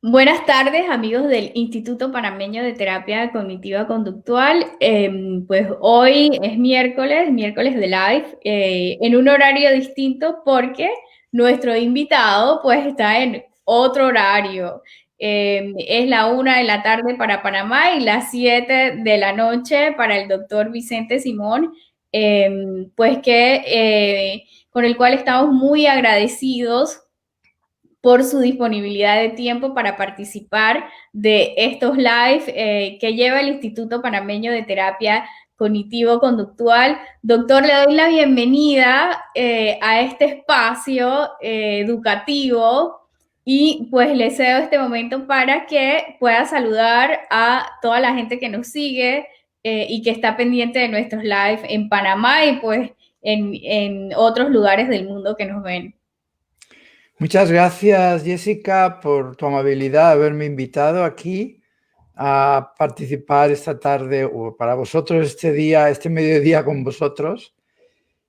Buenas tardes, amigos del Instituto Panameño de Terapia Cognitiva Conductual. Pues hoy es miércoles de live, en un horario distinto porque nuestro invitado pues está en otro horario. Es la 1 de la tarde para Panamá y las 7 de la noche para el doctor Vicente Simón, pues con el cual estamos muy agradecidos por su disponibilidad de tiempo para participar de estos live que lleva el Instituto Panameño de Terapia Cognitivo-Conductual. Doctor, le doy la bienvenida a este espacio educativo y pues le cedo este momento para que pueda saludar a toda la gente que nos sigue y que está pendiente de nuestros live en Panamá y pues en otros lugares del mundo que nos ven. Muchas gracias, Jessica, por tu amabilidad de haberme invitado aquí a participar esta tarde o para vosotros este día, este mediodía con vosotros.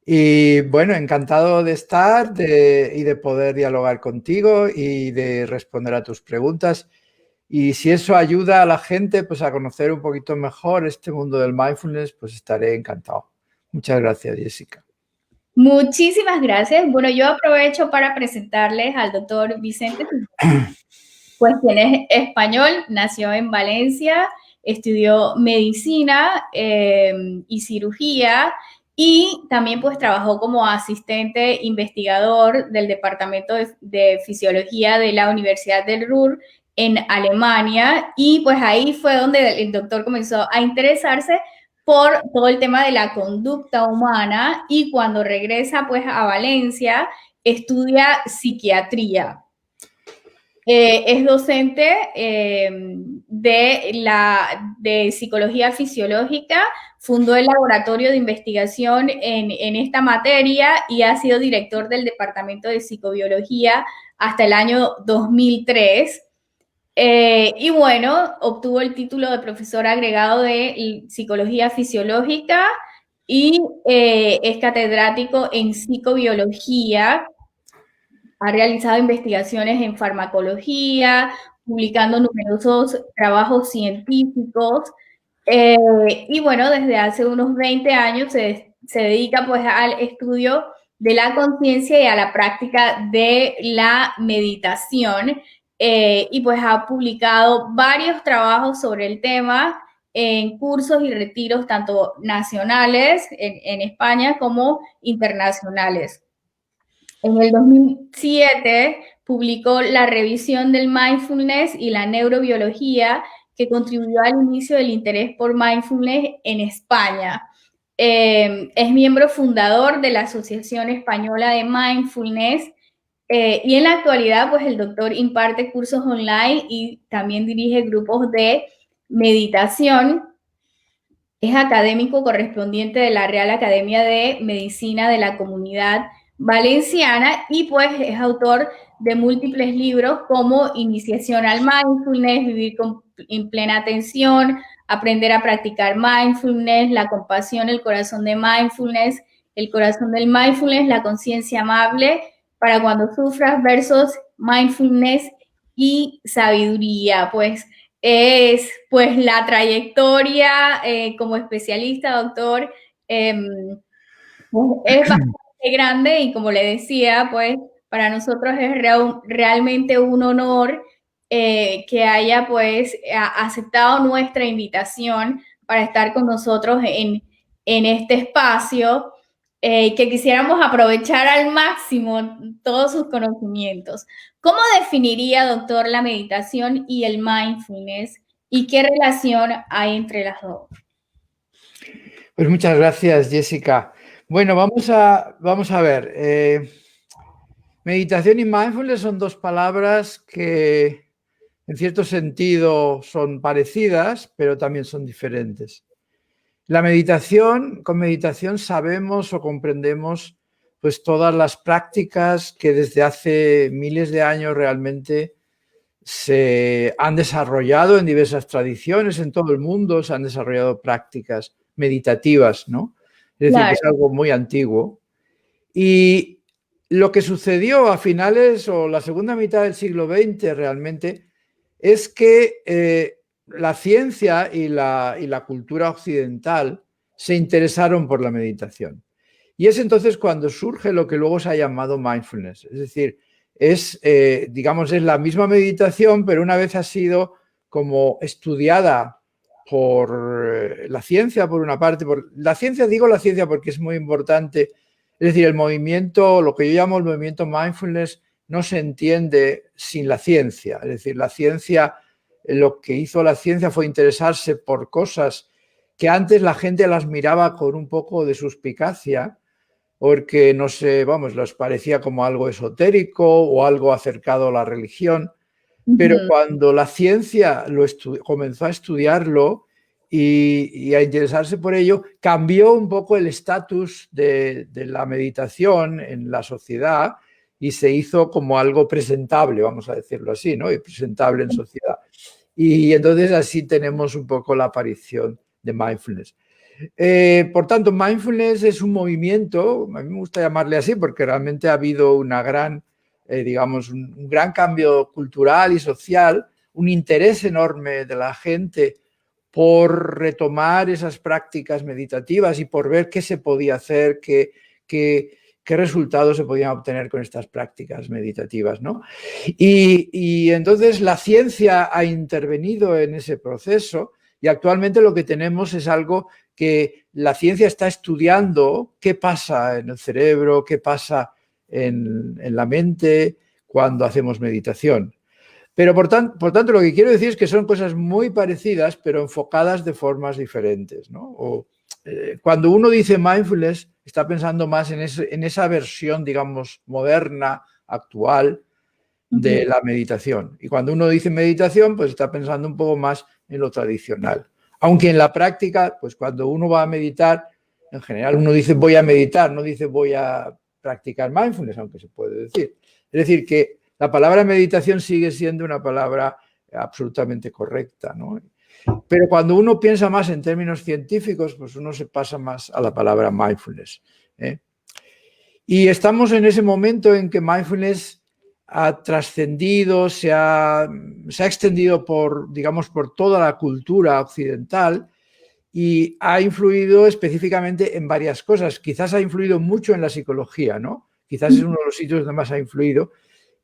Y bueno, encantado de estar y de poder dialogar contigo y de responder a tus preguntas. Y si eso ayuda a la gente pues a conocer un poquito mejor este mundo del mindfulness, pues estaré encantado. Muchas gracias, Jessica. Muchísimas gracias. Bueno, yo aprovecho para presentarles al doctor Vicente, pues quien es español, nació en Valencia, estudió medicina y cirugía y también pues trabajó como asistente investigador del Departamento de Fisiología de la Universidad del Ruhr en Alemania y pues ahí fue donde el doctor comenzó a interesarse por todo el tema de la conducta humana y cuando regresa pues a Valencia estudia psiquiatría. Es docente de psicología fisiológica, fundó el laboratorio de investigación en esta materia y ha sido director del departamento de psicobiología hasta el año 2003. Y bueno, obtuvo el título de profesor agregado de psicología fisiológica y es catedrático en psicobiología. Ha realizado investigaciones en farmacología, publicando numerosos trabajos científicos. Y bueno, desde hace unos 20 años se dedica pues al estudio de la conciencia y a la práctica de la meditación. Y pues ha publicado varios trabajos sobre el tema en cursos y retiros tanto nacionales en España como internacionales. En el 2007 publicó La revisión del mindfulness y la neurobiología, que contribuyó al inicio del interés por mindfulness en España. Es miembro fundador de la Asociación Española de Mindfulness y en la actualidad, pues el doctor imparte cursos online y también dirige grupos de meditación. Es académico correspondiente de la Real Academia de Medicina de la Comunidad Valenciana y pues es autor de múltiples libros como Iniciación al Mindfulness, Vivir en plena atención, Aprender a practicar mindfulness, La compasión, el corazón de mindfulness, El corazón del mindfulness, La conciencia amable para cuando sufras versus mindfulness y sabiduría. Pues es pues la trayectoria como especialista, doctor, eh, es bastante grande y como le decía, pues para nosotros es realmente un honor que haya pues aceptado nuestra invitación para estar con nosotros en este espacio, que quisiéramos aprovechar al máximo todos sus conocimientos. ¿Cómo definiría, doctor, la meditación y el mindfulness y qué relación hay entre las dos? Pues muchas gracias, Jessica. Bueno, vamos a ver. Meditación y mindfulness son dos palabras que en cierto sentido son parecidas, pero también son diferentes. La meditación, con meditación sabemos o comprendemos pues todas las prácticas que desde hace miles de años realmente se han desarrollado en diversas tradiciones en todo el mundo, se han desarrollado prácticas meditativas, ¿no? Es decir, que Claro. es algo muy antiguo. Y lo que sucedió a finales o la segunda mitad del siglo XX realmente es que la ciencia y la cultura occidental se interesaron por la meditación. Y es entonces cuando surge lo que luego se ha llamado mindfulness. Es decir, digamos, es la misma meditación, pero una vez ha sido como estudiada por la ciencia, por una parte. La ciencia, digo la ciencia porque es muy importante. Es decir, el movimiento, lo que yo llamo el movimiento mindfulness, no se entiende sin la ciencia. Es decir, la ciencia, lo que hizo la ciencia fue interesarse por cosas que antes la gente las miraba con un poco de suspicacia, porque no sé, vamos, les parecía como algo esotérico o algo acercado a la religión. Pero cuando la ciencia comenzó a estudiarlo y a interesarse por ello, cambió un poco el estatus de la meditación en la sociedad y se hizo como algo presentable, vamos a decirlo así, ¿no? Y presentable en sociedad. Y entonces así tenemos un poco la aparición de mindfulness. Por tanto, mindfulness es un movimiento, a mí me gusta llamarle así porque realmente ha habido una gran, digamos, un gran cambio cultural y social, un interés enorme de la gente por retomar esas prácticas meditativas y por ver qué se podía hacer, qué resultados se podían obtener con estas prácticas meditativas, ¿no? Y entonces la ciencia ha intervenido en ese proceso y actualmente lo que tenemos es algo que la ciencia está estudiando qué pasa en el cerebro, qué pasa en la mente cuando hacemos meditación. Pero por tanto, lo que quiero decir es que son cosas muy parecidas, pero enfocadas de formas diferentes, ¿no? Cuando uno dice mindfulness, está pensando más en esa versión, digamos, moderna, actual, de la meditación. Y cuando uno dice meditación, pues está pensando un poco más en lo tradicional. Aunque en la práctica, pues cuando uno va a meditar, en general uno dice voy a meditar, no dice voy a practicar mindfulness, aunque se puede decir. Es decir, que la palabra meditación sigue siendo una palabra absolutamente correcta, ¿no? Pero cuando uno piensa más en términos científicos, pues uno se pasa más a la palabra mindfulness, ¿eh? Y estamos en ese momento en que mindfulness ha trascendido, se ha extendido digamos, por toda la cultura occidental y ha influido específicamente en varias cosas. Quizás ha influido mucho en la psicología, ¿no? Quizás es uno de los sitios donde más ha influido.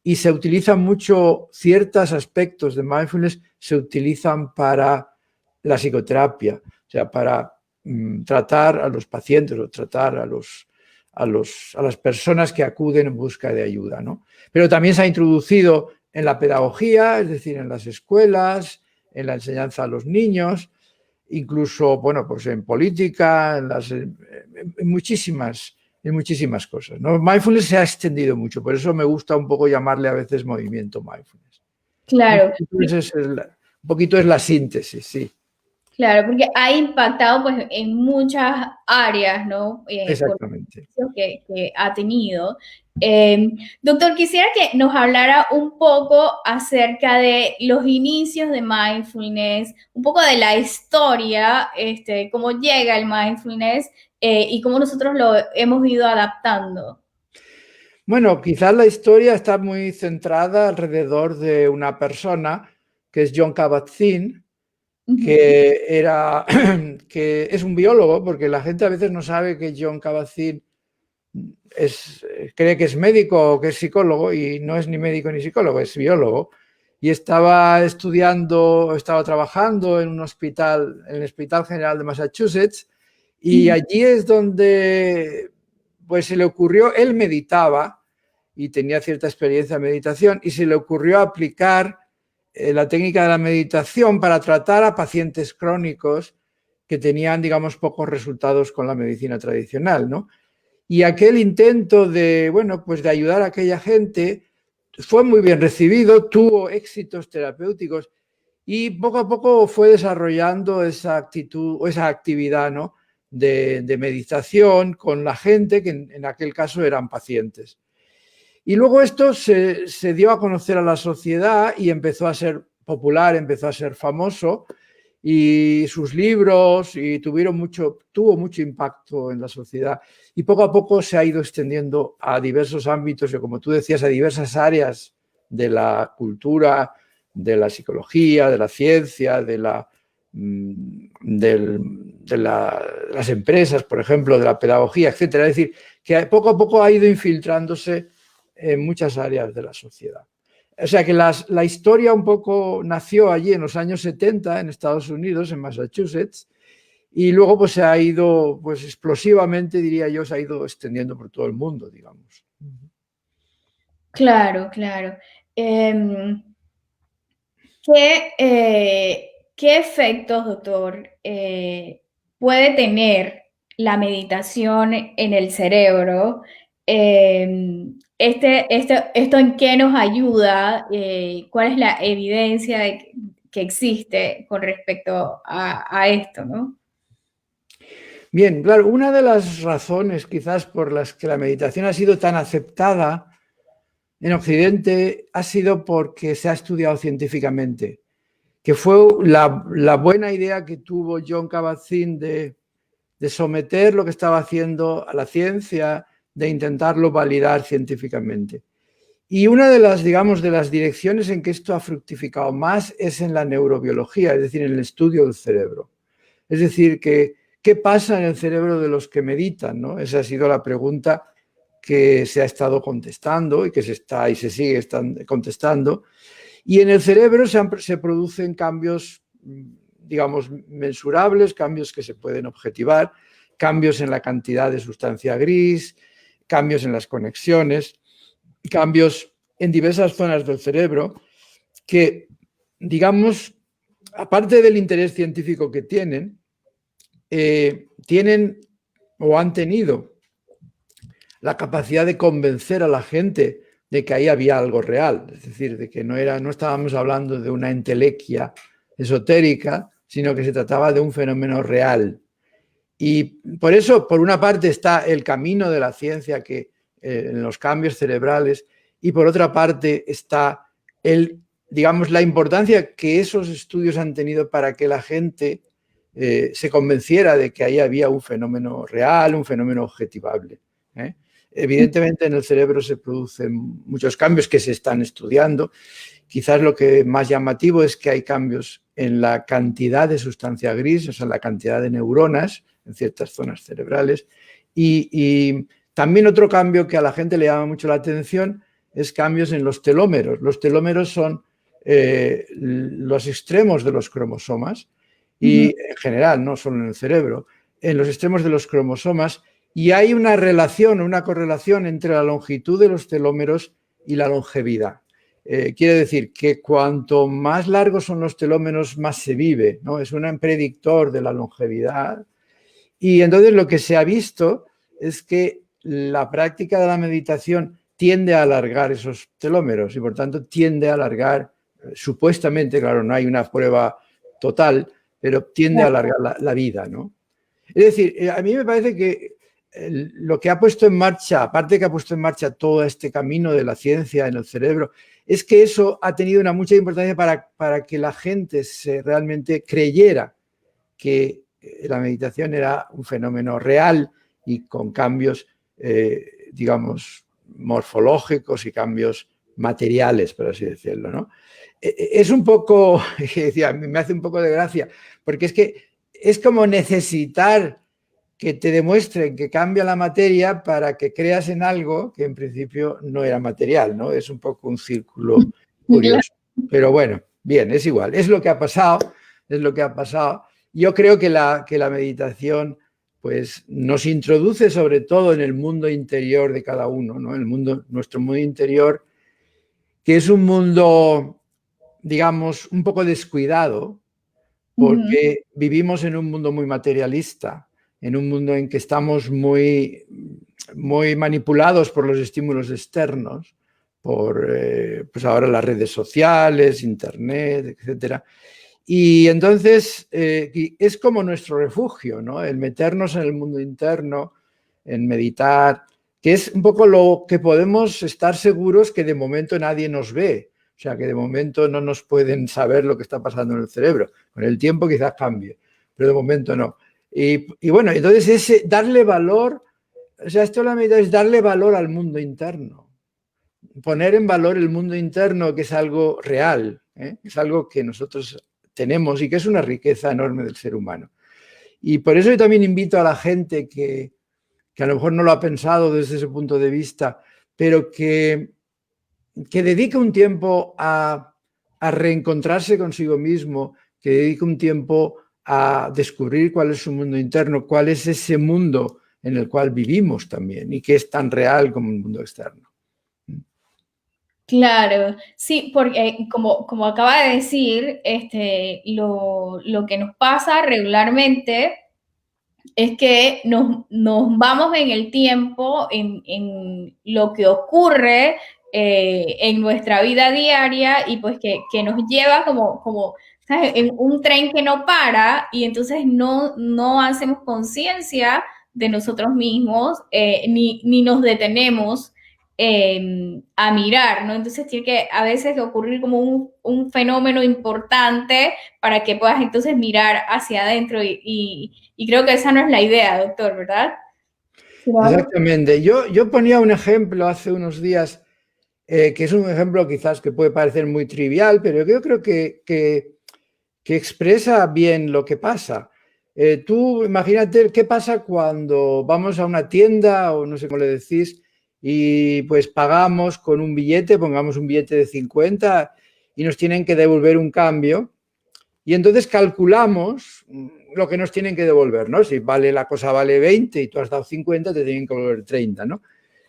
Y se utilizan mucho, ciertos aspectos de mindfulness se utilizan para la psicoterapia, o sea, para tratar a los pacientes o tratar a las personas que acuden en busca de ayuda, ¿no? Pero también se ha introducido en la pedagogía, es decir, en las escuelas, en la enseñanza a los niños, incluso, bueno, pues en política, en muchísimas cosas, ¿no? Mindfulness se ha extendido mucho, por eso me gusta un poco llamarle a veces movimiento mindfulness. Claro. Un poquito es la síntesis, sí. Claro, porque ha impactado pues, en muchas áreas, ¿no? Exactamente. Que ha tenido. Doctor, quisiera que nos hablara un poco acerca de los inicios de mindfulness, un poco de la historia, cómo llega el mindfulness y cómo nosotros lo hemos ido adaptando. Bueno, quizás la historia está muy centrada alrededor de una persona que es Jon Kabat-Zinn, que es un biólogo, porque la gente a veces no sabe que Jon Kabat-Zinn cree que es médico o que es psicólogo y no es ni médico ni psicólogo, es biólogo. Y estaba trabajando en un hospital, en el Hospital General de Massachusetts, y allí es donde pues se le ocurrió, él meditaba y tenía cierta experiencia en meditación y se le ocurrió aplicar la técnica de la meditación para tratar a pacientes crónicos que tenían, digamos, pocos resultados con la medicina tradicional, ¿no? Y aquel intento de, bueno, pues de ayudar a aquella gente fue muy bien recibido, tuvo éxitos terapéuticos y poco a poco fue desarrollando esa actitud o esa actividad, ¿no? de meditación con la gente que en aquel caso eran pacientes. Y luego esto se dio a conocer a la sociedad y empezó a ser popular, empezó a ser famoso y sus libros tuvo mucho impacto en la sociedad y poco a poco se ha ido extendiendo a diversos ámbitos y, como tú decías, a diversas áreas de la cultura, de la psicología, de la ciencia, de las empresas, por ejemplo, de la pedagogía, etcétera. Es decir, que poco a poco ha ido infiltrándose en muchas áreas de la sociedad. O sea que la historia un poco nació allí en los años 70 en Estados Unidos, en Massachusetts, y luego pues se ha ido, pues explosivamente, diría yo, se ha ido extendiendo por todo el mundo, digamos. Claro, claro. ¿Qué efectos, doctor, puede tener la meditación en el cerebro? ¿Esto en qué nos ayuda? ¿Cuál es la evidencia que existe con respecto a esto, ¿no? Bien, claro, una de las razones quizás por las que la meditación ha sido tan aceptada en Occidente ha sido porque se ha estudiado científicamente, que fue la buena idea que tuvo Jon Kabat-Zinn de someter lo que estaba haciendo a la ciencia, de intentarlo validar científicamente. Y una de las, digamos, de las direcciones en que esto ha fructificado más es en la neurobiología, es decir, en el estudio del cerebro. Es decir, ¿qué pasa en el cerebro de los que meditan, ¿no? Esa ha sido la pregunta que se ha estado contestando y que se sigue contestando. Y en el cerebro se producen cambios, digamos, mensurables, cambios que se pueden objetivar, cambios en la cantidad de sustancia gris, cambios en las conexiones, cambios en diversas zonas del cerebro que, digamos, aparte del interés científico que tienen o han tenido la capacidad de convencer a la gente de que ahí había algo real, es decir, de que no estábamos hablando de una entelequia esotérica, sino que se trataba de un fenómeno real. Y por eso, por una parte, está el camino de la ciencia en los cambios cerebrales, y por otra parte está digamos, la importancia que esos estudios han tenido para que la gente se convenciera de que ahí había un fenómeno real, un fenómeno objetivable. Evidentemente en el cerebro se producen muchos cambios que se están estudiando. Quizás lo que más llamativo es que hay cambios en la cantidad de sustancia gris, o sea, la cantidad de neuronas en ciertas zonas cerebrales. Y también otro cambio que a la gente le llama mucho la atención es cambios en los telómeros. Los telómeros son los extremos de los cromosomas y en general, no solo en el cerebro, en los extremos de los cromosomas. Y hay una relación, una correlación entre la longitud de los telómeros y la longevidad. Quiere decir que cuanto más largos son los telómeros, más se vive, ¿no? Es un predictor de la longevidad. Y entonces lo que se ha visto es que la práctica de la meditación tiende a alargar esos telómeros y por tanto tiende a alargar, supuestamente, claro, no hay una prueba total, pero tiende a alargar la vida, ¿no? Es decir, a mí me parece que lo que ha puesto en marcha, aparte de que ha puesto en marcha todo este camino de la ciencia en el cerebro, es que eso ha tenido mucha importancia para que la gente realmente creyera que la meditación era un fenómeno real y con cambios, digamos, morfológicos y cambios materiales, por así decirlo, ¿no? Es un poco, me hace un poco de gracia, porque es que es como necesitar que te demuestren que cambia la materia para que creas en algo que en principio no era material, ¿no? Es un poco un círculo curioso. Pero bueno, bien, es igual. Es lo que ha pasado, es lo que ha pasado. Yo creo que la meditación pues, nos introduce sobre todo en el mundo interior de cada uno, ¿no? Nuestro mundo interior, que es un mundo, digamos, un poco descuidado, porque vivimos en un mundo muy materialista, en un mundo en que estamos muy, muy manipulados por los estímulos externos, por pues ahora las redes sociales, internet, etcétera. Y entonces es como nuestro refugio, ¿no? El meternos en el mundo interno, en meditar, que es un poco lo que podemos estar seguros que de momento nadie nos ve. O sea, que de momento no nos pueden saber lo que está pasando en el cerebro. Con el tiempo quizás cambie, pero de momento no. Y bueno, entonces darle valor, o sea, esto la meditación es darle valor al mundo interno. poner en valor el mundo interno, que es algo real, es algo que nosotros tenemos y que es una riqueza enorme del ser humano. Y por eso yo también invito a la gente que a lo mejor no lo ha pensado desde ese punto de vista, pero que dedique un tiempo a reencontrarse consigo mismo, que dedique un tiempo a descubrir cuál es su mundo interno, cuál es ese mundo en el cual vivimos también y que es tan real como el mundo externo. Claro, sí, porque como acaba de decir, lo que nos pasa regularmente es que nos vamos en el tiempo, en lo que ocurre en nuestra vida diaria y pues que nos lleva como ¿sabes? En un tren que no para y entonces no hacemos conciencia de nosotros mismos ni nos detenemos a mirar, ¿no? Entonces tiene que a veces ocurrir como un fenómeno importante para que puedas entonces mirar hacia adentro y creo que esa no es la idea, doctor, ¿verdad? Exactamente. Yo ponía un ejemplo hace unos días, que es un ejemplo quizás que puede parecer muy trivial, pero yo creo que expresa bien lo que pasa. Tú imagínate qué pasa cuando vamos a una tienda o no sé cómo le decís y pues pagamos con un billete, pongamos un billete de 50 y nos tienen que devolver un cambio y entonces calculamos lo que nos tienen que devolver, ¿no? Si la cosa vale 20 y tú has dado 50, te tienen que devolver 30, ¿no?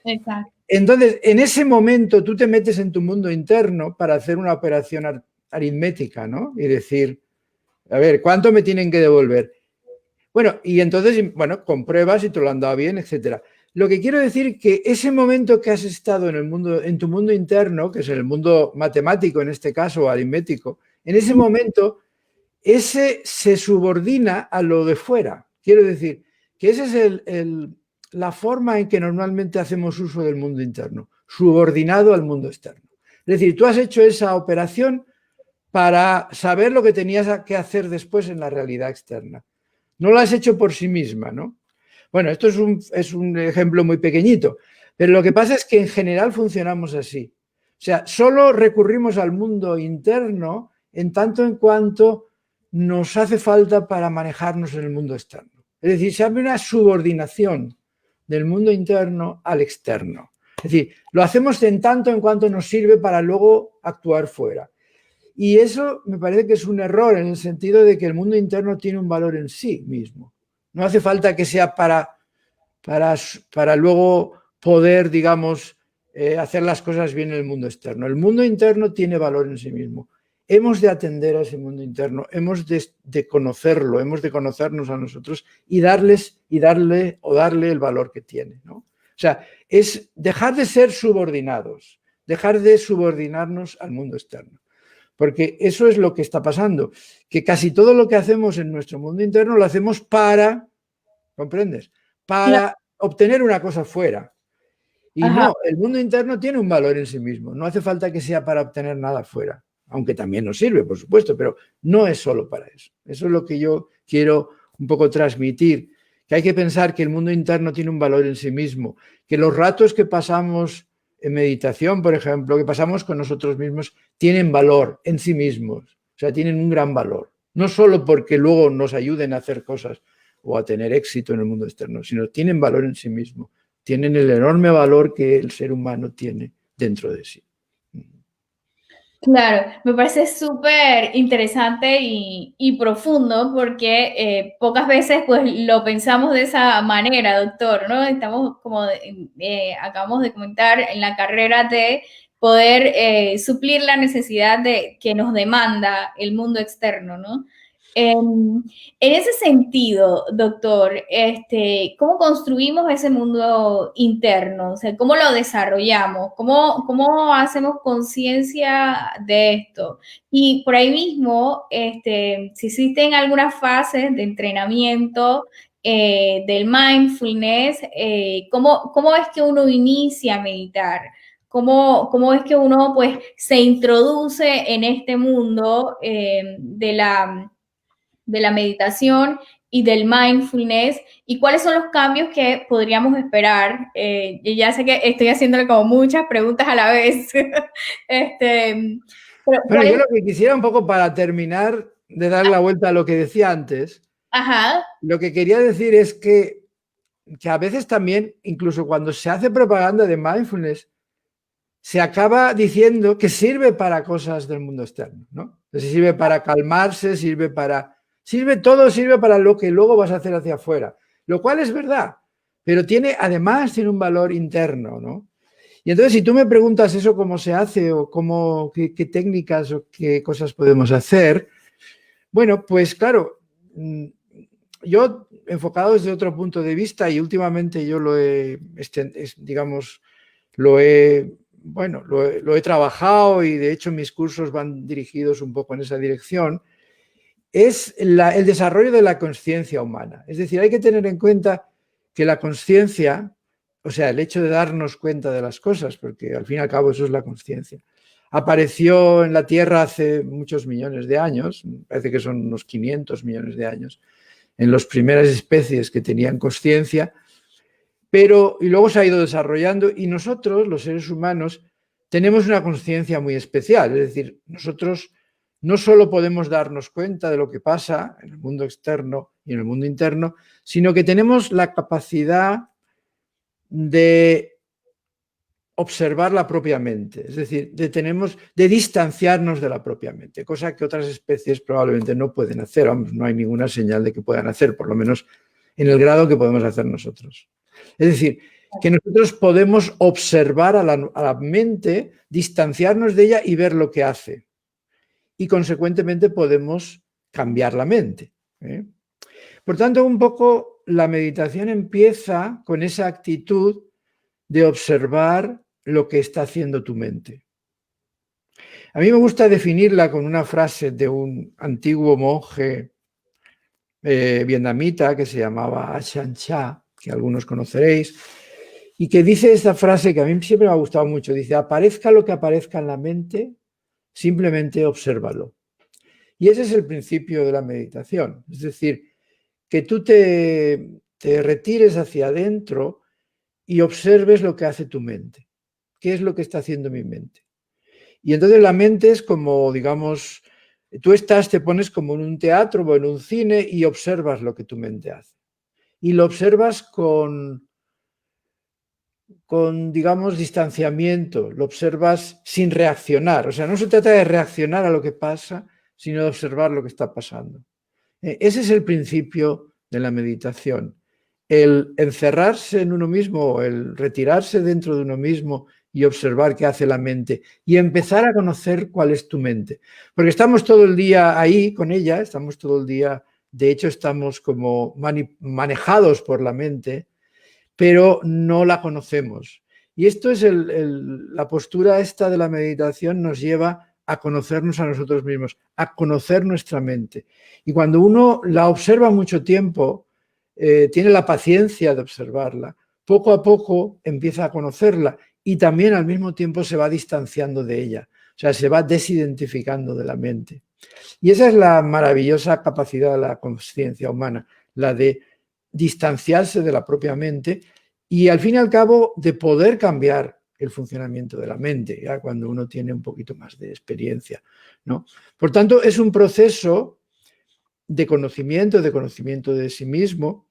Exacto. Entonces, en ese momento tú te metes en tu mundo interno para hacer una operación aritmética, ¿no? Y decir, a ver, ¿cuánto me tienen que devolver? Bueno, y entonces, bueno, compruebas si te lo han dado bien, etcétera. Lo que quiero decir es que ese momento que has estado en el mundo, en tu mundo interno, que es el mundo matemático en este caso, o aritmético, en ese momento, ese se subordina a lo de fuera. Quiero decir que esa es la forma en que normalmente hacemos uso del mundo interno, subordinado al mundo externo. Es decir, tú has hecho esa operación para saber lo que tenías que hacer después en la realidad externa. No lo has hecho por sí misma, ¿no? Bueno, esto es un ejemplo muy pequeñito, pero lo que pasa es que en general funcionamos así. O sea, solo recurrimos al mundo interno en tanto en cuanto nos hace falta para manejarnos en el mundo externo. Es decir, se hace una subordinación del mundo interno al externo. Es decir, lo hacemos en tanto en cuanto nos sirve para luego actuar fuera. Y eso me parece que es un error en el sentido de que el mundo interno tiene un valor en sí mismo. No hace falta que sea para luego poder, digamos, hacer las cosas bien en el mundo externo. El mundo interno tiene valor en sí mismo. Hemos de atender a ese mundo interno, hemos de conocerlo, hemos de conocernos a nosotros y darle el valor que tiene, ¿no? O sea, es dejar de ser subordinados, dejar de subordinarnos al mundo externo. Porque eso es lo que está pasando, que casi todo lo que hacemos en nuestro mundo interno lo hacemos para, ¿comprendes? Para obtener una cosa fuera. Y Ajá. no, el mundo interno tiene un valor en sí mismo, no hace falta que sea para obtener nada fuera, aunque también nos sirve, por supuesto, pero no es solo para eso. Eso es lo que yo quiero un poco transmitir, que hay que pensar que el mundo interno tiene un valor en sí mismo, que los ratos que pasamos en meditación, por ejemplo, que pasamos con nosotros mismos, tienen valor en sí mismos, o sea, tienen un gran valor. No solo porque luego nos ayuden a hacer cosas o a tener éxito en el mundo externo, sino tienen valor en sí mismo, tienen el enorme valor que el ser humano tiene dentro de sí. Claro, me parece súper interesante y profundo porque pocas veces pues lo pensamos de esa manera, doctor, ¿no? Estamos como acabamos de comentar en la carrera de poder suplir la necesidad de que nos demanda el mundo externo, ¿no? En ese sentido, doctor, ¿cómo construimos ese mundo interno? O sea, ¿cómo lo desarrollamos? ¿Cómo hacemos conciencia de esto? Y por ahí mismo, si existen algunas fases de entrenamiento del mindfulness, ¿cómo es que uno inicia a meditar? ¿Cómo es que uno pues se introduce en este mundo de la meditación y del mindfulness y cuáles son los cambios que podríamos esperar. Yo ya sé que estoy haciéndole como muchas preguntas a la vez. Pero Bueno, yo lo que quisiera un poco para terminar de dar la vuelta a lo que decía antes, Ajá. lo que quería decir es que a veces también, incluso cuando se hace propaganda de mindfulness, se acaba diciendo que sirve para cosas del mundo externo, ¿no? Entonces sirve para calmarse, todo sirve para lo que luego vas a hacer hacia afuera, lo cual es verdad, pero además tiene un valor interno, ¿no? Y entonces si tú me preguntas eso cómo se hace o qué técnicas o qué cosas podemos hacer, bueno, pues claro, yo enfocado desde otro punto de vista y últimamente yo digamos, lo he trabajado y de hecho mis cursos van dirigidos un poco en esa dirección, es el desarrollo de la conciencia humana. Es decir, hay que tener en cuenta que la conciencia, o sea, el hecho de darnos cuenta de las cosas, porque al fin y al cabo eso es la conciencia, apareció en la Tierra hace muchos millones de años, parece que son unos 500 millones de años, en las primeras especies que tenían conciencia, y luego se ha ido desarrollando y nosotros, los seres humanos, tenemos una conciencia muy especial. Es decir, nosotros no solo podemos darnos cuenta de lo que pasa en el mundo externo y en el mundo interno, sino que tenemos la capacidad de observar la propia mente, es decir, de distanciarnos de la propia mente, cosa que otras especies probablemente no pueden hacer. Vamos, no hay ninguna señal de que puedan hacer, por lo menos en el grado que podemos hacer nosotros. Es decir, que nosotros podemos observar a la mente, distanciarnos de ella y ver lo que hace. Y consecuentemente podemos cambiar la mente, ¿eh? Por tanto, un poco la meditación empieza con esa actitud de observar lo que está haciendo tu mente. A mí me gusta definirla con una frase de un antiguo monje vietnamita que se llamaba Ajahn Chah, que algunos conoceréis, y que dice esta frase que a mí siempre me ha gustado mucho. Dice, aparezca lo que aparezca en la mente, simplemente obsérvalo. Y ese es el principio de la meditación. Es decir, que tú te retires hacia adentro y observes lo que hace tu mente. ¿Qué es lo que está haciendo mi mente? Y entonces la mente es como, digamos, te pones como en un teatro o en un cine y observas lo que tu mente hace. Y lo observas digamos, distanciamiento, lo observas sin reaccionar. O sea, no se trata de reaccionar a lo que pasa, sino de observar lo que está pasando. Ese es el principio de la meditación. El encerrarse en uno mismo, el retirarse dentro de uno mismo y observar qué hace la mente y empezar a conocer cuál es tu mente. Porque estamos todo el día ahí con ella, estamos todo el día, de hecho estamos como manejados por la mente, pero no la conocemos. Y esto es la postura esta de la meditación nos lleva a conocernos a nosotros mismos, a conocer nuestra mente. Y cuando uno la observa mucho tiempo, tiene la paciencia de observarla, poco a poco empieza a conocerla y también al mismo tiempo se va distanciando de ella, o sea, se va desidentificando de la mente. Y esa es la maravillosa capacidad de la conciencia humana, la de distanciarse de la propia mente y al fin y al cabo de poder cambiar el funcionamiento de la mente, ya cuando uno tiene un poquito más de experiencia, ¿no? Por tanto, es un proceso de conocimiento de sí mismo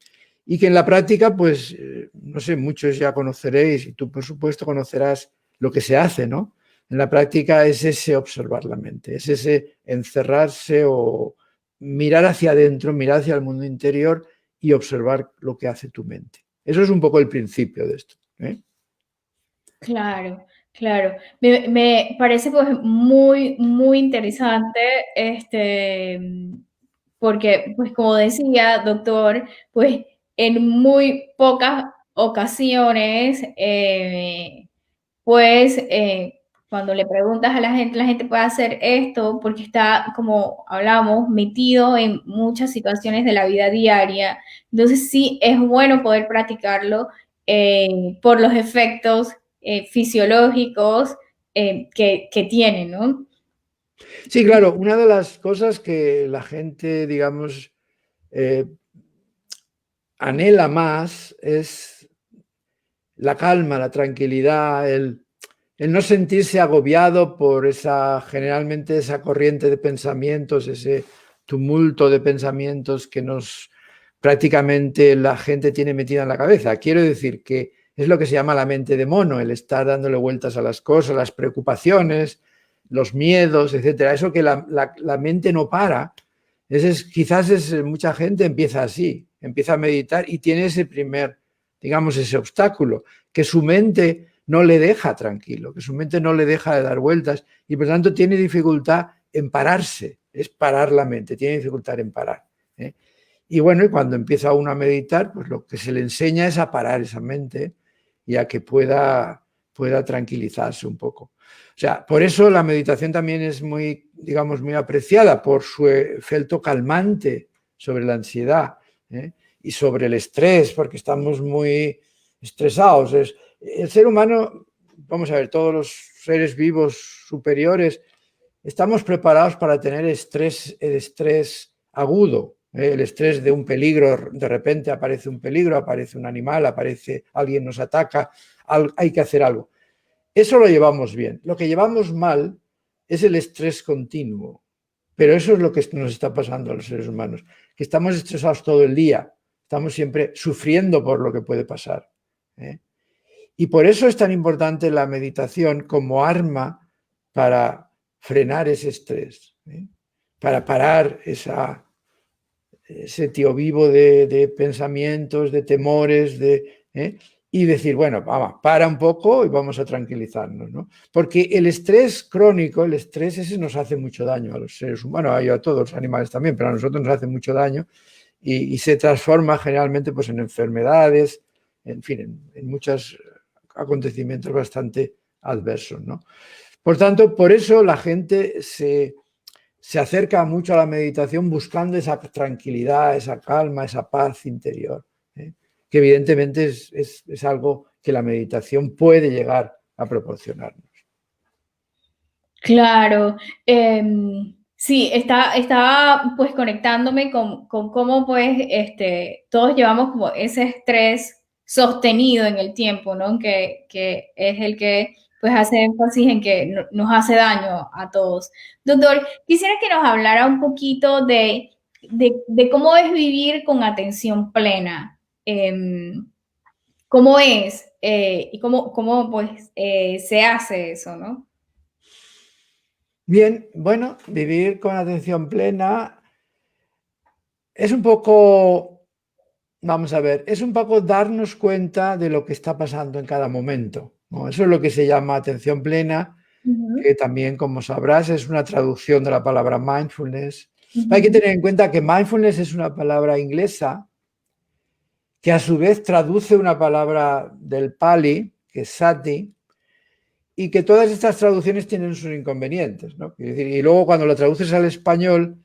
y que en la práctica, pues, no sé, muchos ya conoceréis y tú, por supuesto, conocerás lo que se hace, ¿no? En la práctica es ese observar la mente, es ese encerrarse o mirar hacia adentro, mirar hacia el mundo interior y observar lo que hace tu mente. Eso es un poco el principio de esto, ¿eh? Claro, claro. Me parece pues muy, muy interesante, porque pues como decía, doctor, pues en muy pocas ocasiones, pues cuando le preguntas a la gente puede hacer esto porque está, como hablamos, metido en muchas situaciones de la vida diaria. Entonces sí es bueno poder practicarlo por los efectos fisiológicos que tiene, ¿no? Sí, claro, una de las cosas que la gente, digamos, anhela más es la calma, la tranquilidad, el no sentirse agobiado por generalmente esa corriente de pensamientos, ese tumulto de pensamientos que prácticamente la gente tiene metida en la cabeza. Quiero decir que es lo que se llama la mente de mono, el estar dándole vueltas a las cosas, las preocupaciones, los miedos, etcétera. Eso que la mente no para. Quizás mucha gente empieza así, empieza a meditar y tiene ese obstáculo, que su mente no le deja tranquilo, que su mente no le deja de dar vueltas y por tanto tiene dificultad en pararse, es parar la mente, tiene dificultad en parar. Y bueno, y cuando empieza uno a meditar, pues lo que se le enseña es a parar esa mente y a que pueda tranquilizarse un poco. O sea, por eso la meditación también es muy, digamos, muy apreciada por su efecto calmante sobre la ansiedad y sobre el estrés, porque estamos muy estresados. El ser humano, vamos a ver, todos los seres vivos superiores, estamos preparados para tener el estrés agudo, el estrés de un peligro. De repente aparece un peligro, aparece un animal, alguien nos ataca, hay que hacer algo. Eso lo llevamos bien. Lo que llevamos mal es el estrés continuo. Pero eso es lo que nos está pasando a los seres humanos, que estamos estresados todo el día, estamos siempre sufriendo por lo que puede pasar. Y por eso es tan importante la meditación como arma para frenar ese estrés, para parar ese tío vivo de pensamientos, de temores, y decir, bueno, vamos, para un poco y vamos a tranquilizarnos, ¿no? Porque el estrés crónico, el estrés ese nos hace mucho daño a los seres humanos, a todos los animales también, pero a nosotros nos hace mucho daño y se transforma generalmente pues, en enfermedades, en fin, en muchos acontecimientos bastante adversos, ¿no? Por tanto, por eso la gente se acerca mucho a la meditación buscando esa tranquilidad, esa calma, esa paz interior, que evidentemente es algo que la meditación puede llegar a proporcionarnos. Claro. Sí, estaba pues conectándome con cómo pues todos llevamos como ese estrés sostenido en el tiempo, ¿no? Que es el que pues hace énfasis en que nos hace daño a todos. Doctor, quisiera que nos hablara un poquito de cómo es vivir con atención plena. ¿Cómo es? Y cómo pues se hace eso, ¿no? Bien, bueno, vivir con atención plena es un poco, vamos a ver, es un poco darnos cuenta de lo que está pasando en cada momento, ¿no? Eso es lo que se llama atención plena, que también, como sabrás, es una traducción de la palabra mindfulness. Hay que tener en cuenta que mindfulness es una palabra inglesa que a su vez traduce una palabra del Pali, que es sati, y que todas estas traducciones tienen sus inconvenientes, ¿no? Es decir, y luego cuando lo traduces al español,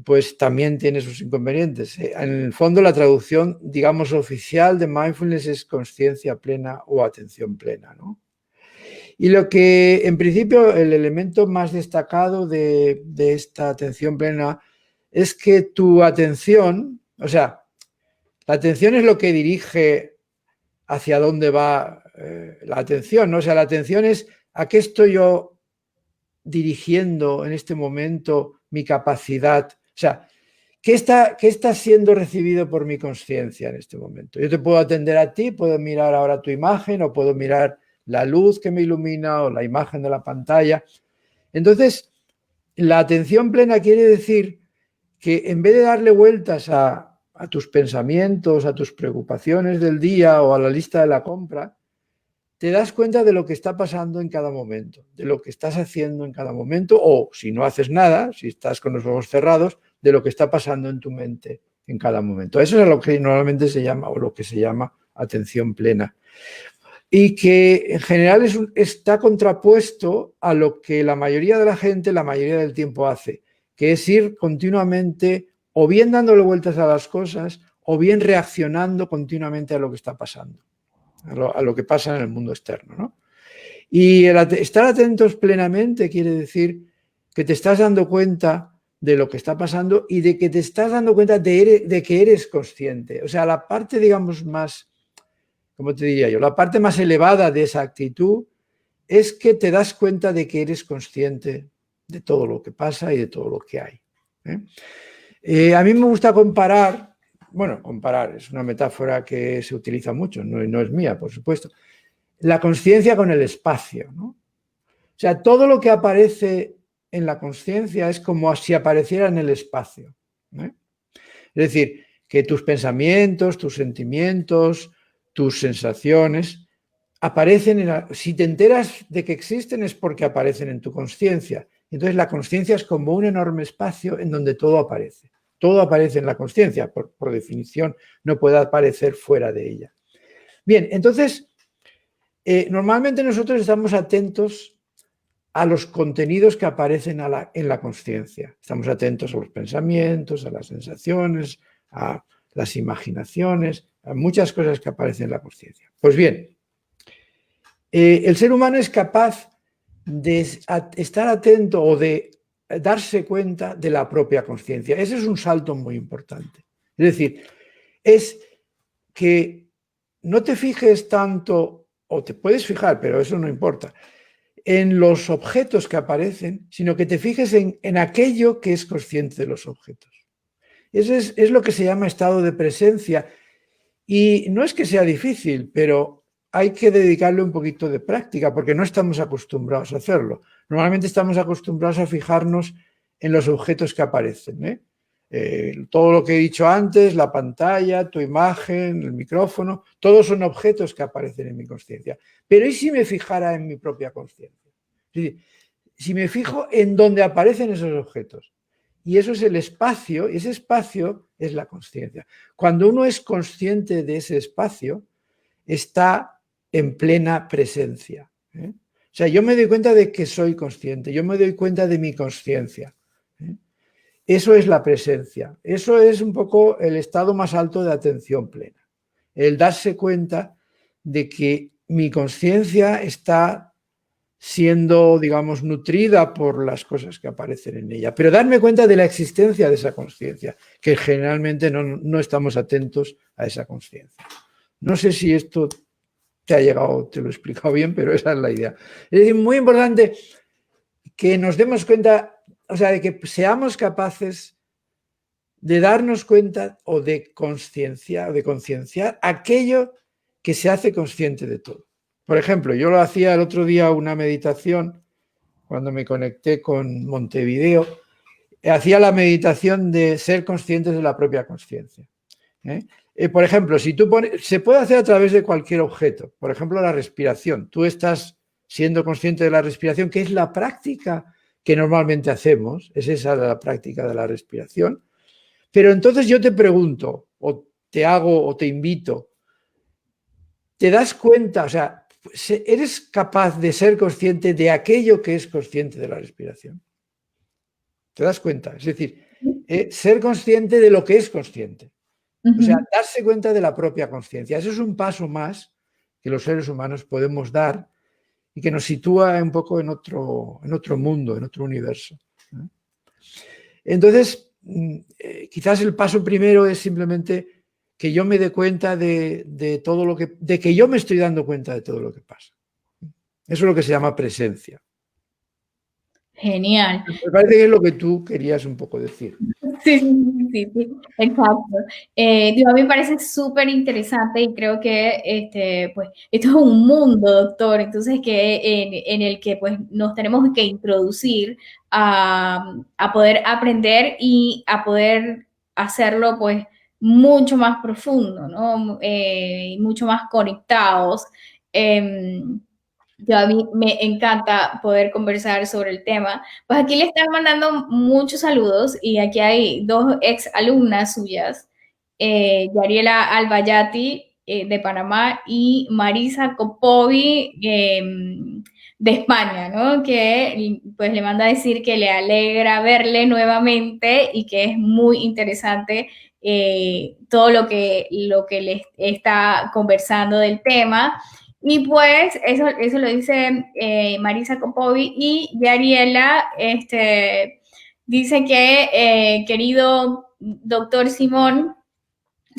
pues también tiene sus inconvenientes. En el fondo, la traducción, digamos, oficial de mindfulness es consciencia plena o atención plena, ¿no? Y lo que, en principio, el elemento más destacado de esta atención plena es que tu atención, o sea, la atención es lo que dirige hacia dónde va la atención, ¿no? O sea, la atención es a qué estoy yo dirigiendo en este momento mi capacidad. O sea, ¿qué está siendo recibido por mi conciencia en este momento? Yo te puedo atender a ti, puedo mirar ahora tu imagen o puedo mirar la luz que me ilumina o la imagen de la pantalla. Entonces, la atención plena quiere decir que en vez de darle vueltas a tus pensamientos, a tus preocupaciones del día o a la lista de la compra, te das cuenta de lo que está pasando en cada momento, de lo que estás haciendo en cada momento, o si no haces nada, si estás con los ojos cerrados, de lo que está pasando en tu mente en cada momento. Eso es lo que normalmente se llama, o lo que se llama atención plena. Y que en general está contrapuesto a lo que la mayoría de la gente la mayoría del tiempo hace, que es ir continuamente o bien dándole vueltas a las cosas o bien reaccionando continuamente a lo que está pasando, a lo que pasa en el mundo externo, ¿no? Y estar atentos plenamente quiere decir que te estás dando cuenta de lo que está pasando y de que te estás dando cuenta de que eres consciente. O sea, la parte, digamos, más, ¿cómo te diría yo? La parte más elevada de esa actitud es que te das cuenta de que eres consciente de todo lo que pasa y de todo lo que hay. A mí me gusta comparar, bueno, comparar es una metáfora que se utiliza mucho, no es mía, por supuesto, la consciencia con el espacio, ¿no? O sea, todo lo que aparece en la consciencia es como si apareciera en el espacio, ¿eh? Es decir, que tus pensamientos, tus sentimientos, tus sensaciones aparecen, si te enteras de que existen es porque aparecen en tu consciencia. Entonces la consciencia es como un enorme espacio en donde todo aparece. Todo aparece en la consciencia, por definición no puede aparecer fuera de ella. Bien, entonces, normalmente nosotros estamos atentos a los contenidos que aparecen en la consciencia. Estamos atentos a los pensamientos, a las sensaciones, a las imaginaciones, a muchas cosas que aparecen en la consciencia. Pues bien, el ser humano es capaz de estar atento o de darse cuenta de la propia consciencia. Ese es un salto muy importante. Es decir, es que no te fijes tanto, o te puedes fijar, pero eso no importa, en los objetos que aparecen, sino que te fijes en aquello que es consciente de los objetos. Eso es lo que se llama estado de presencia. Y no es que sea difícil, pero hay que dedicarle un poquito de práctica porque no estamos acostumbrados a hacerlo. Normalmente estamos acostumbrados a fijarnos en los objetos que aparecen, ¿eh? Todo lo que he dicho antes, la pantalla, tu imagen, el micrófono, todos son objetos que aparecen en mi consciencia. Pero ¿y si me fijara en mi propia consciencia? Si me fijo en dónde aparecen esos objetos, y eso es el espacio, y ese espacio es la consciencia. Cuando uno es consciente de ese espacio, está en plena presencia, ¿eh? O sea, yo me doy cuenta de que soy consciente, yo me doy cuenta de mi consciencia, ¿eh? Eso es la presencia, eso es un poco el estado más alto de atención plena, el darse cuenta de que mi conciencia está siendo, digamos, nutrida por las cosas que aparecen en ella, pero darme cuenta de la existencia de esa conciencia, que generalmente no estamos atentos a esa conciencia. No sé si esto te ha llegado, te lo he explicado bien, pero esa es la idea. Es decir, muy importante que nos demos cuenta, o sea, de que seamos capaces de darnos cuenta o de concienciar aquello que se hace consciente de todo. Por ejemplo, yo lo hacía el otro día una meditación cuando me conecté con Montevideo, hacía la meditación de ser conscientes de la propia conciencia. Por ejemplo, si tú se puede hacer a través de cualquier objeto, por ejemplo, la respiración. Tú estás siendo consciente de la respiración, que es la práctica que normalmente hacemos, es esa la práctica de la respiración. Pero entonces yo te pregunto, o te hago, o te invito, ¿te das cuenta? O sea, ¿eres capaz de ser consciente de aquello que es consciente de la respiración? ¿Te das cuenta? Es decir, ser consciente de lo que es consciente. O sea, darse cuenta de la propia conciencia. Eso es un paso más que los seres humanos podemos dar y que nos sitúa un poco en otro mundo, en otro universo. Entonces, quizás el paso primero es simplemente que yo me dé cuenta de todo lo que, de que yo me estoy dando cuenta de todo lo que pasa. Eso es lo que se llama presencia. Genial. Me parece que es lo que tú querías un poco decir. Sí, exacto. Digo, a mí me parece súper interesante y creo que pues, esto es un mundo, doctor, entonces en el que pues, nos tenemos que introducir a poder aprender y a poder hacerlo pues mucho más profundo, ¿no? Mucho más conectados. A mí me encanta poder conversar sobre el tema. Pues aquí le están mandando muchos saludos y aquí hay dos ex alumnas suyas, Yariela Albayati de Panamá y Marisa Copovi de España, ¿no? Que pues le manda a decir que le alegra verle nuevamente y que es muy interesante todo lo que les está conversando del tema. Y pues eso lo dice Marisa Copovi y Yariela Dice que, querido doctor Simón,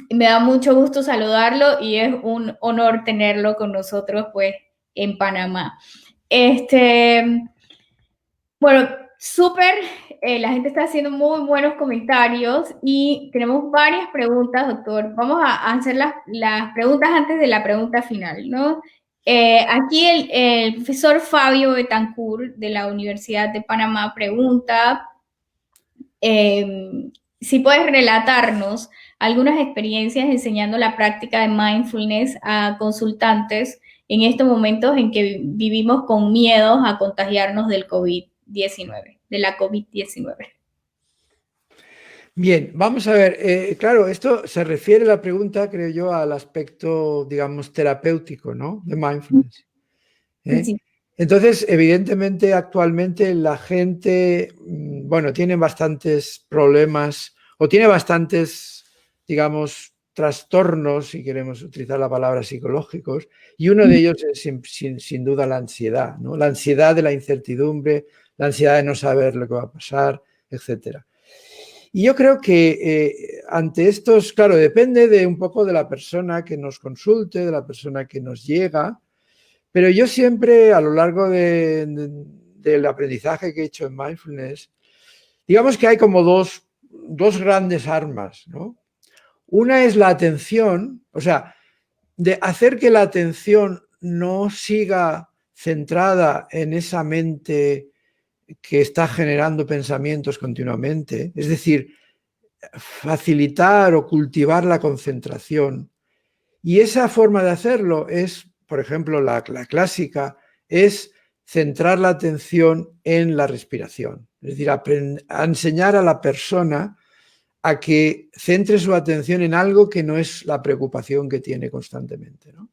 me da mucho gusto saludarlo y es un honor tenerlo con nosotros, pues, en Panamá. Bueno, súper, la gente está haciendo muy buenos comentarios y tenemos varias preguntas, doctor. Vamos a hacer las preguntas antes de la pregunta final, ¿no? Aquí el profesor Fabio Betancourt de la Universidad de Panamá pregunta si puedes relatarnos algunas experiencias enseñando la práctica de mindfulness a consultantes en estos momentos en que vivimos con miedos a contagiarnos del COVID-19, de la COVID-19. Bien, vamos a ver. Claro, esto se refiere la pregunta, creo yo, al aspecto, digamos, terapéutico, ¿no? De mindfulness. ¿Eh? Sí. Entonces, evidentemente, actualmente la gente, bueno, tiene bastantes problemas o tiene bastantes, digamos, trastornos, si queremos utilizar la palabra psicológicos, y uno de ellos es sin duda la ansiedad, ¿no? La ansiedad de la incertidumbre, la ansiedad de no saber lo que va a pasar, etcétera. Y yo creo que ante estos, claro, depende de un poco de la persona que nos consulte, de la persona que nos llega, pero yo siempre a lo largo del aprendizaje que he hecho en mindfulness, digamos que hay como dos grandes armas, ¿no? Una es la atención, o sea, de hacer que la atención no siga centrada en esa mente que está generando pensamientos continuamente, es decir, facilitar o cultivar la concentración. Y esa forma de hacerlo es, por ejemplo, la clásica, es centrar la atención en la respiración. Es decir, a enseñar a la persona a que centre su atención en algo que no es la preocupación que tiene constantemente, ¿no?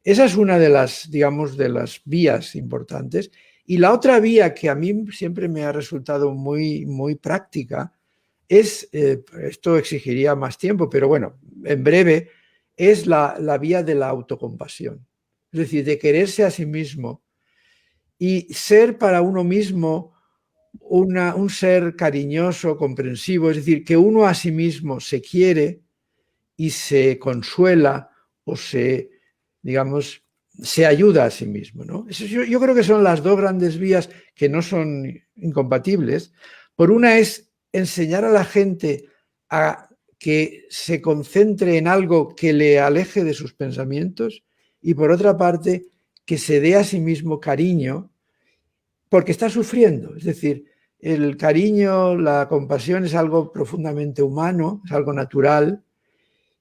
Esa es una de las, digamos, de las vías importantes. Y la otra vía que a mí siempre me ha resultado muy práctica es, esto exigiría más tiempo, pero bueno, en breve, es la vía de la autocompasión. Es decir, de quererse a sí mismo y ser para uno mismo un ser cariñoso, comprensivo, es decir, que uno a sí mismo se quiere y se consuela o se, digamos, se ayuda a sí mismo, ¿no? Yo creo que son las dos grandes vías que no son incompatibles. Por una es enseñar a la gente a que se concentre en algo que le aleje de sus pensamientos y por otra parte que se dé a sí mismo cariño porque está sufriendo. Es decir, el cariño, la compasión es algo profundamente humano, es algo natural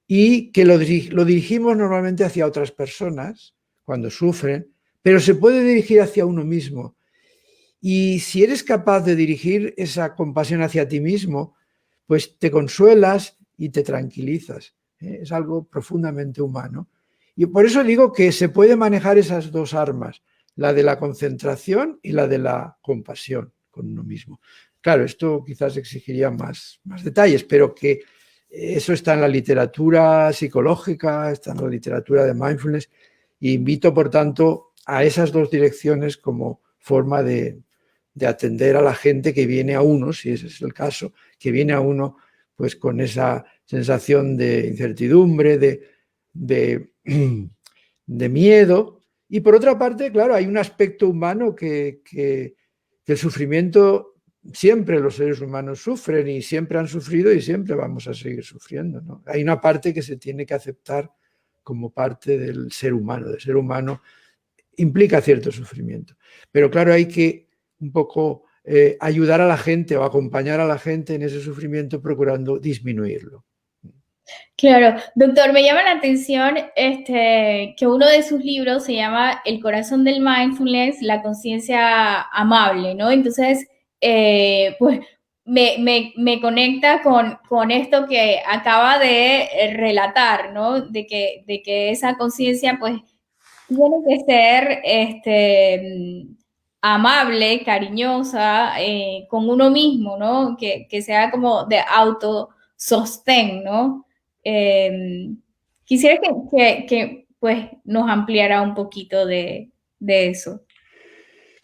y que lo dirigimos normalmente hacia otras personas cuando sufren, pero se puede dirigir hacia uno mismo. Y si eres capaz de dirigir esa compasión hacia ti mismo, pues te consuelas y te tranquilizas. Es algo profundamente humano. Y por eso digo que se puede manejar esas dos armas, la de la concentración y la de la compasión con uno mismo. Claro, esto quizás exigiría más detalles, pero que eso está en la literatura psicológica, está en la literatura de mindfulness, y invito, por tanto, a esas dos direcciones como forma de atender a la gente que viene a uno, si ese es el caso, que viene a uno pues con esa sensación de incertidumbre, de, de miedo. Y por otra parte, claro, hay un aspecto humano que el sufrimiento, siempre los seres humanos sufren y siempre han sufrido y siempre vamos a seguir sufriendo, ¿no? Hay una parte que se tiene que aceptar como parte del ser humano. Del ser humano implica cierto sufrimiento. Pero claro, hay que un poco ayudar a la gente o acompañar a la gente en ese sufrimiento procurando disminuirlo. Claro, doctor, me llama la atención que uno de sus libros se llama El corazón del mindfulness, la conciencia amable, ¿no? Entonces, pues me conecta con esto que acaba de relatar, ¿no? De que esa conciencia, pues, tiene que ser amable, cariñosa, con uno mismo, ¿no? Que sea como de autosostén, ¿no? Eh, Quisiera que, pues nos ampliara un poquito de eso.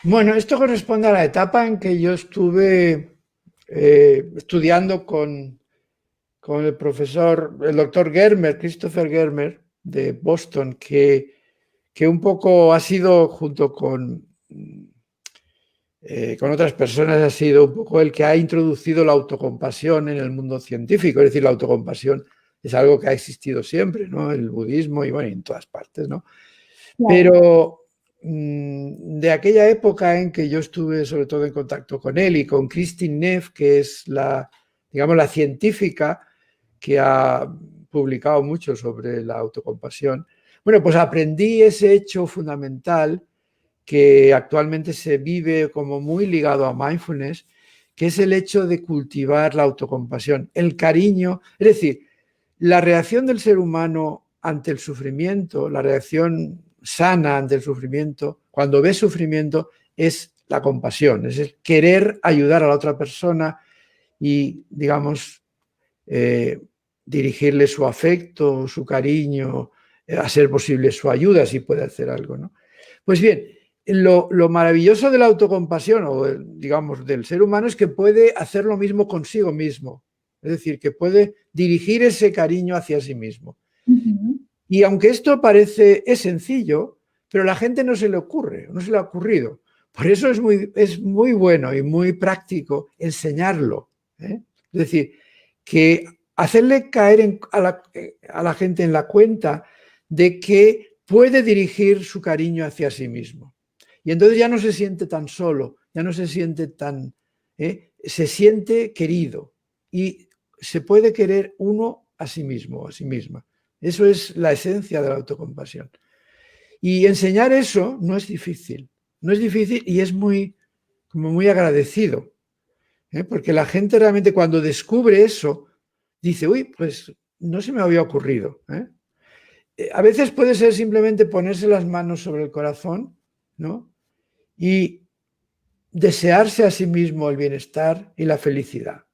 Bueno, esto corresponde a la etapa en que yo estuve estudiando con el doctor Germer, Christopher Germer, de Boston, que un poco ha sido, junto con otras personas, ha sido un poco el que ha introducido la autocompasión en el mundo científico. Es decir, la autocompasión es algo que ha existido siempre, ¿no? El budismo y, bueno, en todas partes, ¿no? Claro. Pero de aquella época en que yo estuve sobre todo en contacto con él y con Kristin Neff, que es digamos, la científica que ha publicado mucho sobre la autocompasión, bueno, pues aprendí ese hecho fundamental que actualmente se vive como muy ligado a mindfulness, que es el hecho de cultivar la autocompasión, el cariño, es decir, la reacción del ser humano ante el sufrimiento, la reacción sana ante el sufrimiento, cuando ve sufrimiento, es la compasión, es el querer ayudar a la otra persona y, digamos, dirigirle su afecto, su cariño, a ser posible su ayuda si puede hacer algo, ¿no? Pues bien, lo maravilloso de la autocompasión o, digamos, del ser humano es que puede hacer lo mismo consigo mismo. Es decir, que puede dirigir ese cariño hacia sí mismo. Y aunque esto es sencillo, pero a la gente no se le ocurre, no se le ha ocurrido. Por eso es muy bueno y muy práctico enseñarlo, ¿eh? Es decir, que hacerle caer a la gente en la cuenta de que puede dirigir su cariño hacia sí mismo. Y entonces ya no se siente tan solo, ya no se siente se siente querido y se puede querer uno a sí mismo o a sí misma. Eso es la esencia de la autocompasión. Y enseñar eso no es difícil y es como muy agradecido, porque la gente realmente cuando descubre eso dice, uy, pues no se me había ocurrido. A veces puede ser simplemente ponerse las manos sobre el corazón, ¿no? Y desearse a sí mismo el bienestar y la felicidad.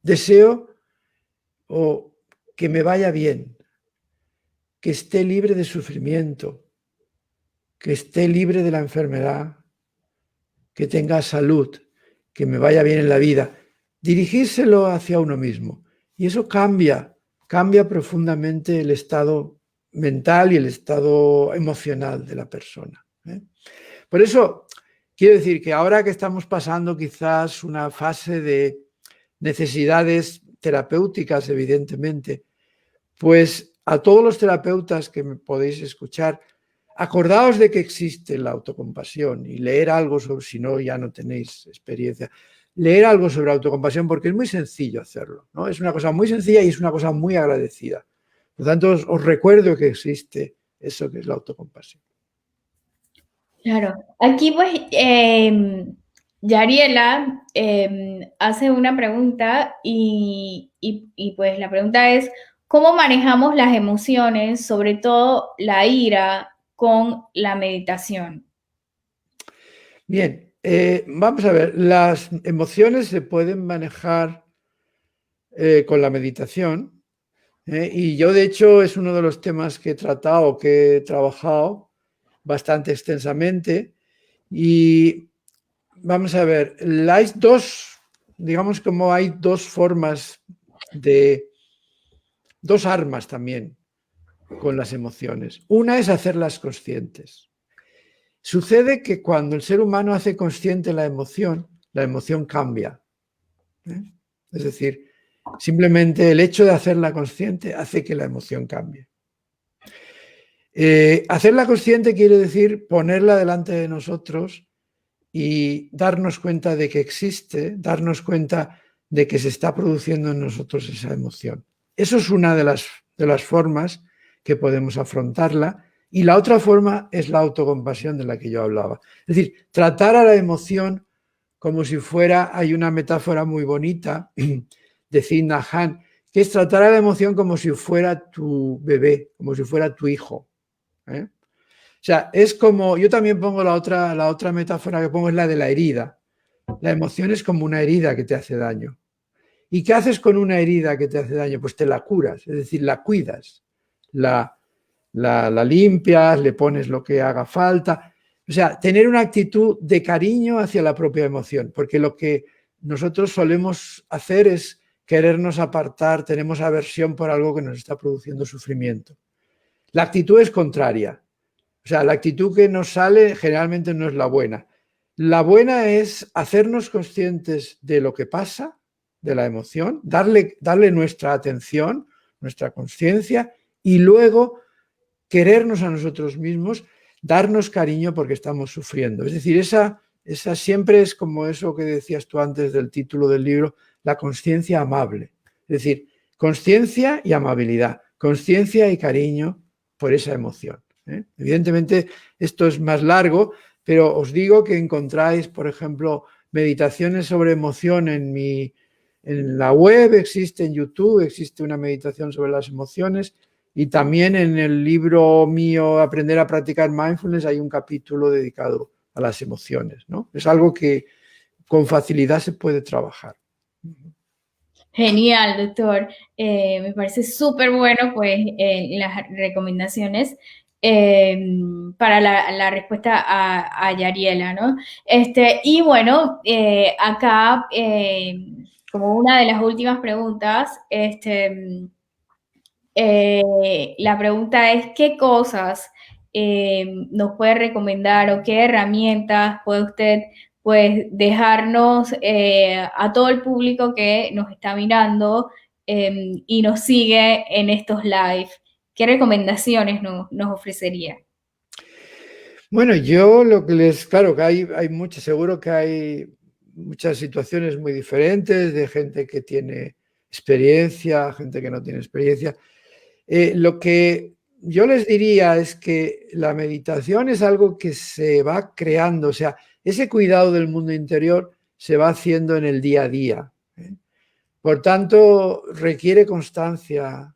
Deseo que me vaya bien, que esté libre de sufrimiento, que esté libre de la enfermedad, que tenga salud, que me vaya bien en la vida. Dirigírselo hacia uno mismo. Y eso cambia profundamente el estado mental y el estado emocional de la persona. Por eso, quiero decir que ahora que estamos pasando quizás una fase de necesidades terapéuticas, evidentemente, pues a todos los terapeutas que me podéis escuchar, acordaos de que existe la autocompasión y leer algo sobre, si no ya no tenéis experiencia, leer algo sobre autocompasión porque es muy sencillo hacerlo, ¿no? Es una cosa muy sencilla y es una cosa muy agradecida. Por lo tanto, os recuerdo que existe eso que es la autocompasión. Claro, aquí pues Yariela hace una pregunta y pues la pregunta es, ¿cómo manejamos las emociones, sobre todo la ira, con la meditación? Bien, vamos a ver, las emociones se pueden manejar con la meditación, y yo de hecho es uno de los temas que he tratado, que he trabajado bastante extensamente. Y vamos a ver, digamos como hay dos formas dos armas también con las emociones. Una es hacerlas conscientes. Sucede que cuando el ser humano hace consciente la emoción cambia. Es decir, simplemente el hecho de hacerla consciente hace que la emoción cambie. Hacerla consciente quiere decir ponerla delante de nosotros y darnos cuenta de que existe, darnos cuenta de que se está produciendo en nosotros esa emoción. Eso es una de las formas que podemos afrontarla. Y la otra forma es la autocompasión de la que yo hablaba. Es decir, tratar a la emoción como si fuera, hay una metáfora muy bonita de Thich Nhat Hanh, que es tratar a la emoción como si fuera tu bebé, como si fuera tu hijo. O sea, es como, yo también pongo la otra metáfora que pongo es la de la herida. La emoción es como una herida que te hace daño. ¿Y qué haces con una herida que te hace daño? Pues te la curas, es decir, la cuidas, la limpias, le pones lo que haga falta. O sea, tener una actitud de cariño hacia la propia emoción, porque lo que nosotros solemos hacer es querernos apartar, tenemos aversión por algo que nos está produciendo sufrimiento. La actitud es contraria. O sea, la actitud que nos sale generalmente no es la buena. La buena es hacernos conscientes de lo que pasa, de la emoción, darle nuestra atención, nuestra conciencia y luego querernos a nosotros mismos, darnos cariño porque estamos sufriendo. Es decir, esa siempre es como eso que decías tú antes del título del libro, la consciencia amable. Es decir, consciencia y amabilidad, consciencia y cariño por esa emoción. Evidentemente, esto es más largo, pero os digo que encontráis, por ejemplo, meditaciones sobre emoción en la web, existe en YouTube, existe una meditación sobre las emociones y también en el libro mío, Aprender a practicar mindfulness, hay un capítulo dedicado a las emociones, ¿no? Es algo que con facilidad se puede trabajar. Genial, doctor. Me parece súper bueno, pues, las recomendaciones para la respuesta a Yariela, ¿no? Y bueno, acá, como una de las últimas preguntas, la pregunta es, ¿qué cosas nos puede recomendar o qué herramientas puede usted pues dejarnos a todo el público que nos está mirando y nos sigue en estos live? ¿Qué recomendaciones nos ofrecería? Bueno, yo lo que claro que hay muchas, seguro que hay muchas situaciones muy diferentes de gente que tiene experiencia, gente que no tiene experiencia. Lo que yo les diría es que la meditación es algo que se va creando, o sea, ese cuidado del mundo interior se va haciendo en el día a día. Por tanto, requiere constancia,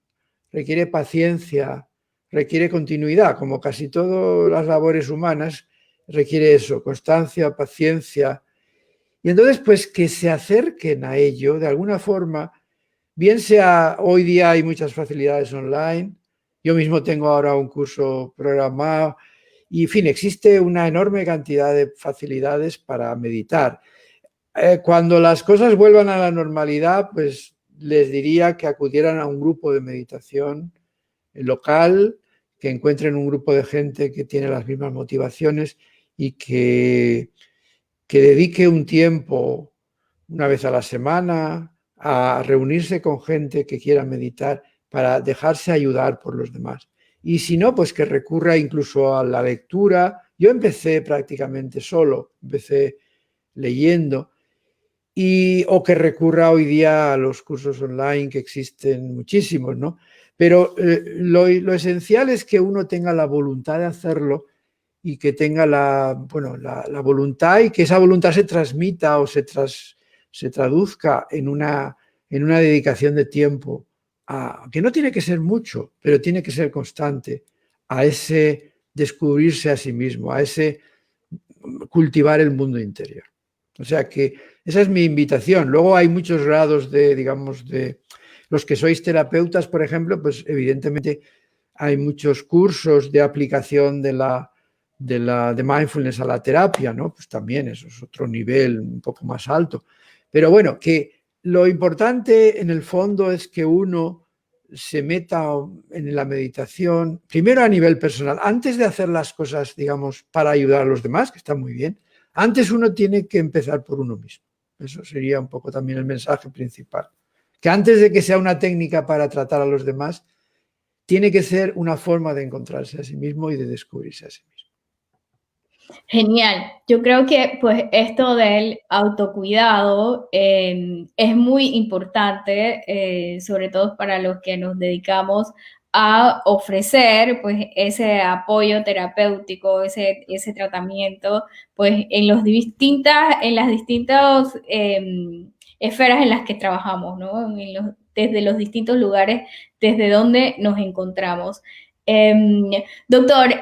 requiere paciencia, requiere continuidad, como casi todas las labores humanas, requiere eso, constancia, paciencia. Y entonces, pues que se acerquen a ello de alguna forma, bien sea, hoy día hay muchas facilidades online, yo mismo tengo ahora un curso programado y, en fin, existe una enorme cantidad de facilidades para meditar. Cuando las cosas vuelvan a la normalidad, pues les diría que acudieran a un grupo de meditación local, que encuentren un grupo de gente que tiene las mismas motivaciones y que dedique un tiempo, una vez a la semana, a reunirse con gente que quiera meditar para dejarse ayudar por los demás. Y si no, pues que recurra incluso a la lectura. Yo empecé prácticamente solo, empecé leyendo, o que recurra hoy día a los cursos online, que existen muchísimos, ¿no? Pero lo esencial es que uno tenga la voluntad de hacerlo y que tenga la voluntad y que esa voluntad se transmita o se traduzca en una dedicación de tiempo, que no tiene que ser mucho, pero tiene que ser constante, a ese descubrirse a sí mismo, a ese cultivar el mundo interior. O sea que esa es mi invitación. Luego hay muchos grados digamos, de los que sois terapeutas, por ejemplo, pues evidentemente hay muchos cursos de aplicación de mindfulness a la terapia, ¿no? Pues también eso es otro nivel un poco más alto. Pero bueno, que lo importante en el fondo es que uno se meta en la meditación, primero a nivel personal, antes de hacer las cosas, digamos, para ayudar a los demás, que está muy bien, antes uno tiene que empezar por uno mismo. Eso sería un poco también el mensaje principal. Que antes de que sea una técnica para tratar a los demás, tiene que ser una forma de encontrarse a sí mismo y de descubrirse a sí mismo. Genial. Yo creo que pues esto del autocuidado es muy importante, sobre todo para los que nos dedicamos a ofrecer pues ese apoyo terapéutico, ese tratamiento, pues en las distintas esferas en las que trabajamos, ¿no? Desde los distintos lugares desde donde nos encontramos. Doctor,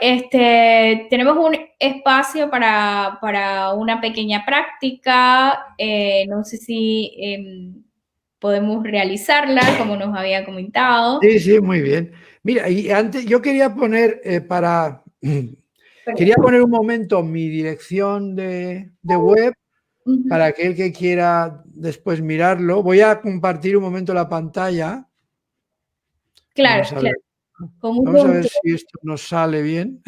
tenemos un espacio para una pequeña práctica. No sé si podemos realizarla, como nos había comentado. Sí, sí, muy bien. Mira, y antes yo quería poner quería poner un momento mi dirección de web Ujú. para aquel que quiera después mirarlo. Voy a compartir un momento la pantalla. Claro, Vamos a ver. claro, con Vamos mucho a ver gusto. si esto nos sale bien.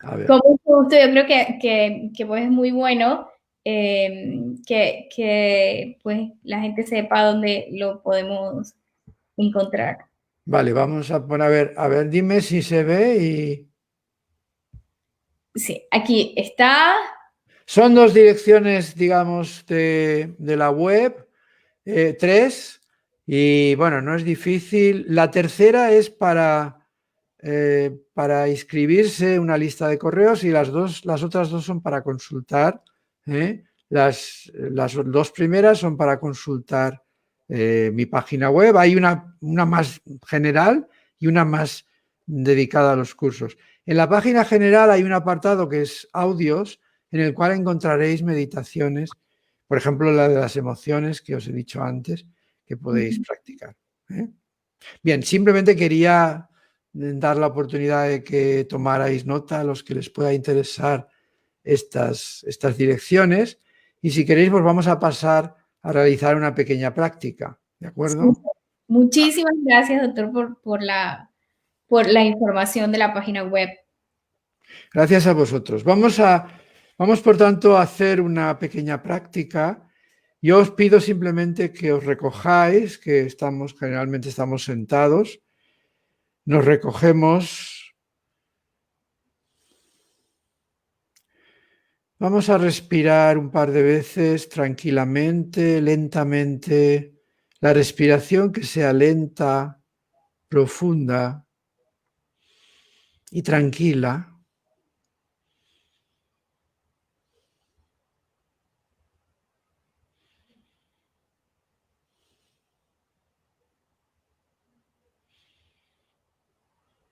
A Con ver. mucho gusto, yo creo que pues es muy bueno que pues la gente sepa dónde lo podemos encontrar. Vale, vamos a poner, a ver, dime si se ve y... Sí, aquí está. Son dos direcciones, digamos, de la web, tres, y bueno, no es difícil. La tercera es para inscribirse una lista de correos y las otras dos son para consultar. ¿Eh? Las dos primeras son para consultar mi página web. Hay una más general y una más dedicada a los cursos. En la página general hay un apartado que es audios, en el cual encontraréis meditaciones, por ejemplo, la de las emociones que os he dicho antes, que podéis practicar. ¿Eh? Bien, simplemente quería dar la oportunidad de que tomarais nota a los que les pueda interesar estas direcciones y si queréis, pues vamos a pasar a realizar una pequeña práctica, ¿de acuerdo? Muchísimas gracias, doctor, por la información de la página web. Gracias a vosotros. Vamos por tanto a hacer una pequeña práctica. Yo os pido simplemente que os recojáis, que generalmente estamos sentados, nos recogemos. Vamos a respirar un par de veces tranquilamente, lentamente. La respiración que sea lenta, profunda y tranquila.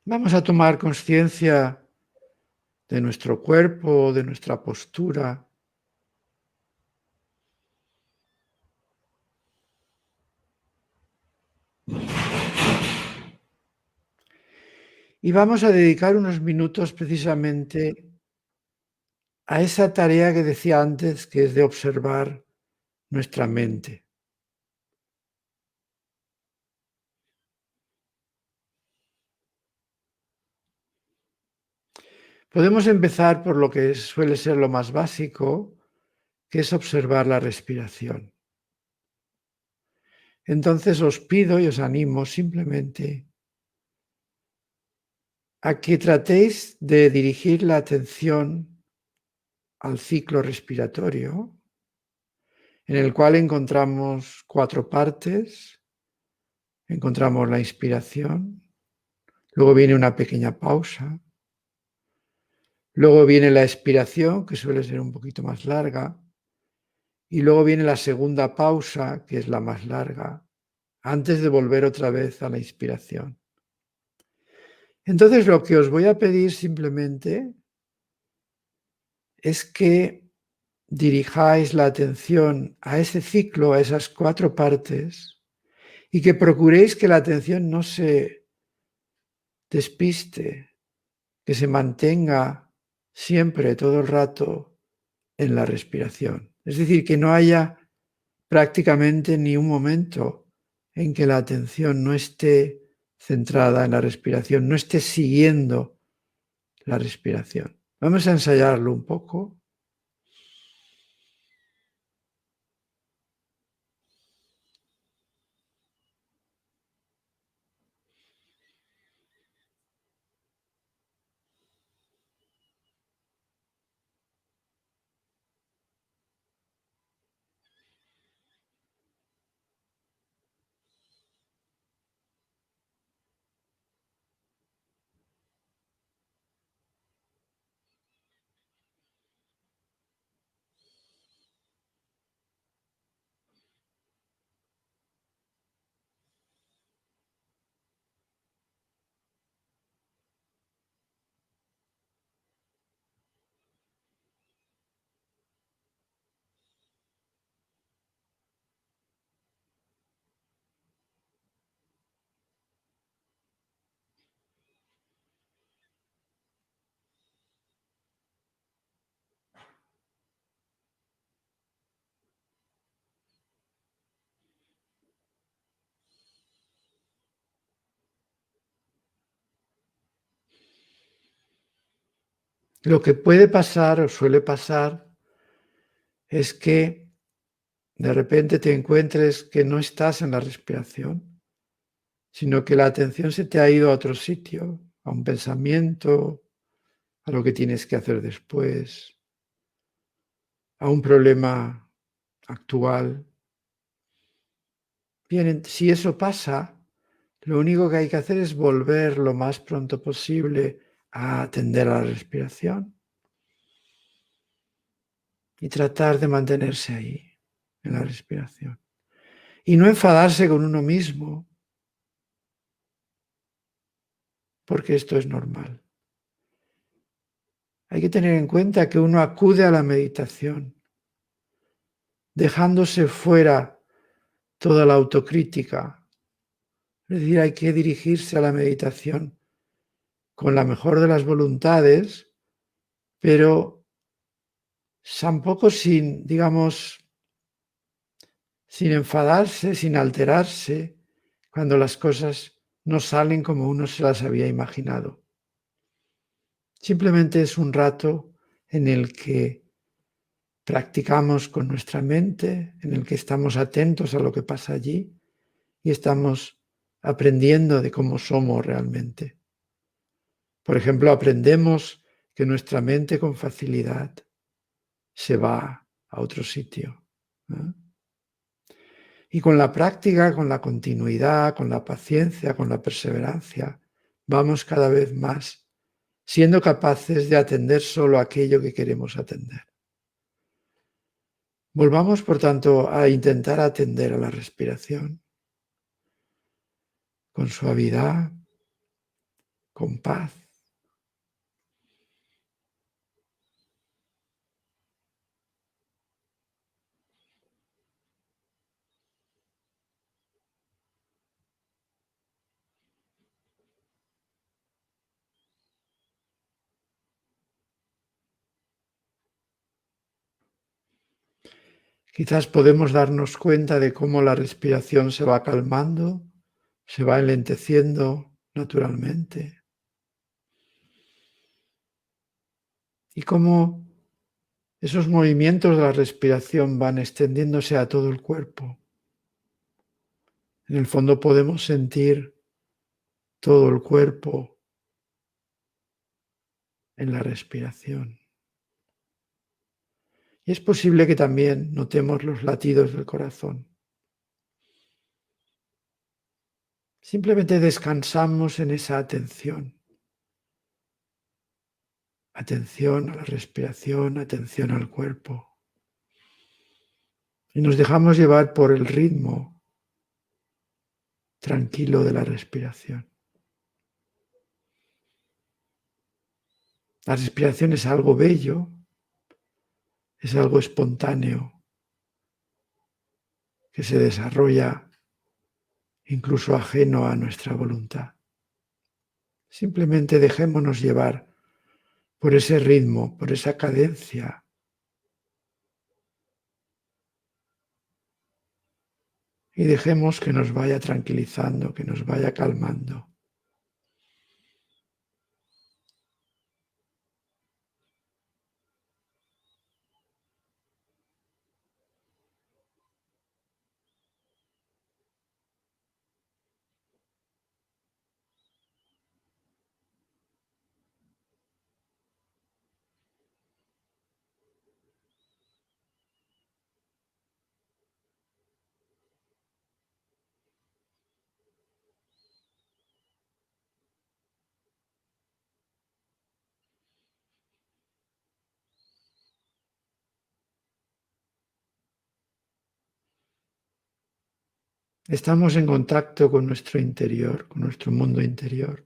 Vamos a tomar conciencia de nuestro cuerpo, de nuestra postura. Y vamos a dedicar unos minutos precisamente a esa tarea que decía antes, que es de observar nuestra mente. Podemos empezar por lo que suele ser lo más básico, que es observar la respiración. Entonces os pido y os animo simplemente a que tratéis de dirigir la atención al ciclo respiratorio, en el cual encontramos cuatro partes. Encontramos la inspiración, luego viene una pequeña pausa, luego viene la expiración, que suele ser un poquito más larga, y luego viene la segunda pausa, que es la más larga, antes de volver otra vez a la inspiración. Entonces, lo que os voy a pedir simplemente es que dirijáis la atención a ese ciclo, a esas cuatro partes, y que procuréis que la atención no se despiste, que se mantenga siempre, todo el rato, en la respiración. Es decir, que no haya prácticamente ni un momento en que la atención no esté centrada en la respiración, no esté siguiendo la respiración. Vamos a ensayarlo un poco. Lo que puede pasar o suele pasar es que de repente te encuentres que no estás en la respiración, sino que la atención se te ha ido a otro sitio, a un pensamiento, a lo que tienes que hacer después, a un problema actual. Bien, si eso pasa, lo único que hay que hacer es volver lo más pronto posible a atender a la respiración y tratar de mantenerse ahí, en la respiración. Y no enfadarse con uno mismo, porque esto es normal. Hay que tener en cuenta que uno acude a la meditación, dejándose fuera toda la autocrítica. Es decir, hay que dirigirse a la meditación con la mejor de las voluntades, pero tampoco sin, digamos, sin enfadarse, sin alterarse, cuando las cosas no salen como uno se las había imaginado. Simplemente es un rato en el que practicamos con nuestra mente, en el que estamos atentos a lo que pasa allí y estamos aprendiendo de cómo somos realmente. Por ejemplo, aprendemos que nuestra mente con facilidad se va a otro sitio, ¿eh? Y con la práctica, con la continuidad, con la paciencia, con la perseverancia, vamos cada vez más siendo capaces de atender solo aquello que queremos atender. Volvamos, por tanto, a intentar atender a la respiración con suavidad, con paz. Quizás podemos darnos cuenta de cómo la respiración se va calmando, se va enlenteciendo naturalmente y cómo esos movimientos de la respiración van extendiéndose a todo el cuerpo. En el fondo podemos sentir todo el cuerpo en la respiración. Y es posible que también notemos los latidos del corazón. Simplemente descansamos en esa atención. Atención a la respiración, atención al cuerpo. Y nos dejamos llevar por el ritmo tranquilo de la respiración. La respiración es algo bello, es algo espontáneo, que se desarrolla incluso ajeno a nuestra voluntad. Simplemente dejémonos llevar por ese ritmo, por esa cadencia. Y dejemos que nos vaya tranquilizando, que nos vaya calmando. Estamos en contacto con nuestro interior, con nuestro mundo interior.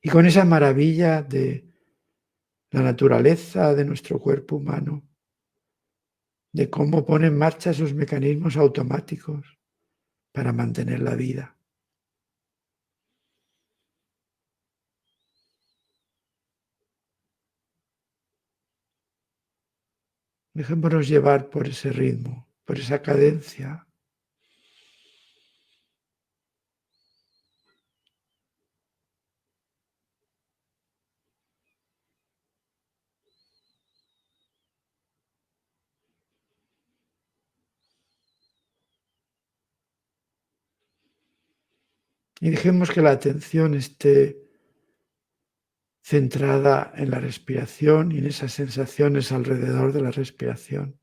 Y con esa maravilla de la naturaleza de nuestro cuerpo humano, de cómo pone en marcha sus mecanismos automáticos para mantener la vida. Dejémonos llevar por ese ritmo, por esa cadencia. Y dejemos que la atención esté centrada en la respiración y en esas sensaciones alrededor de la respiración.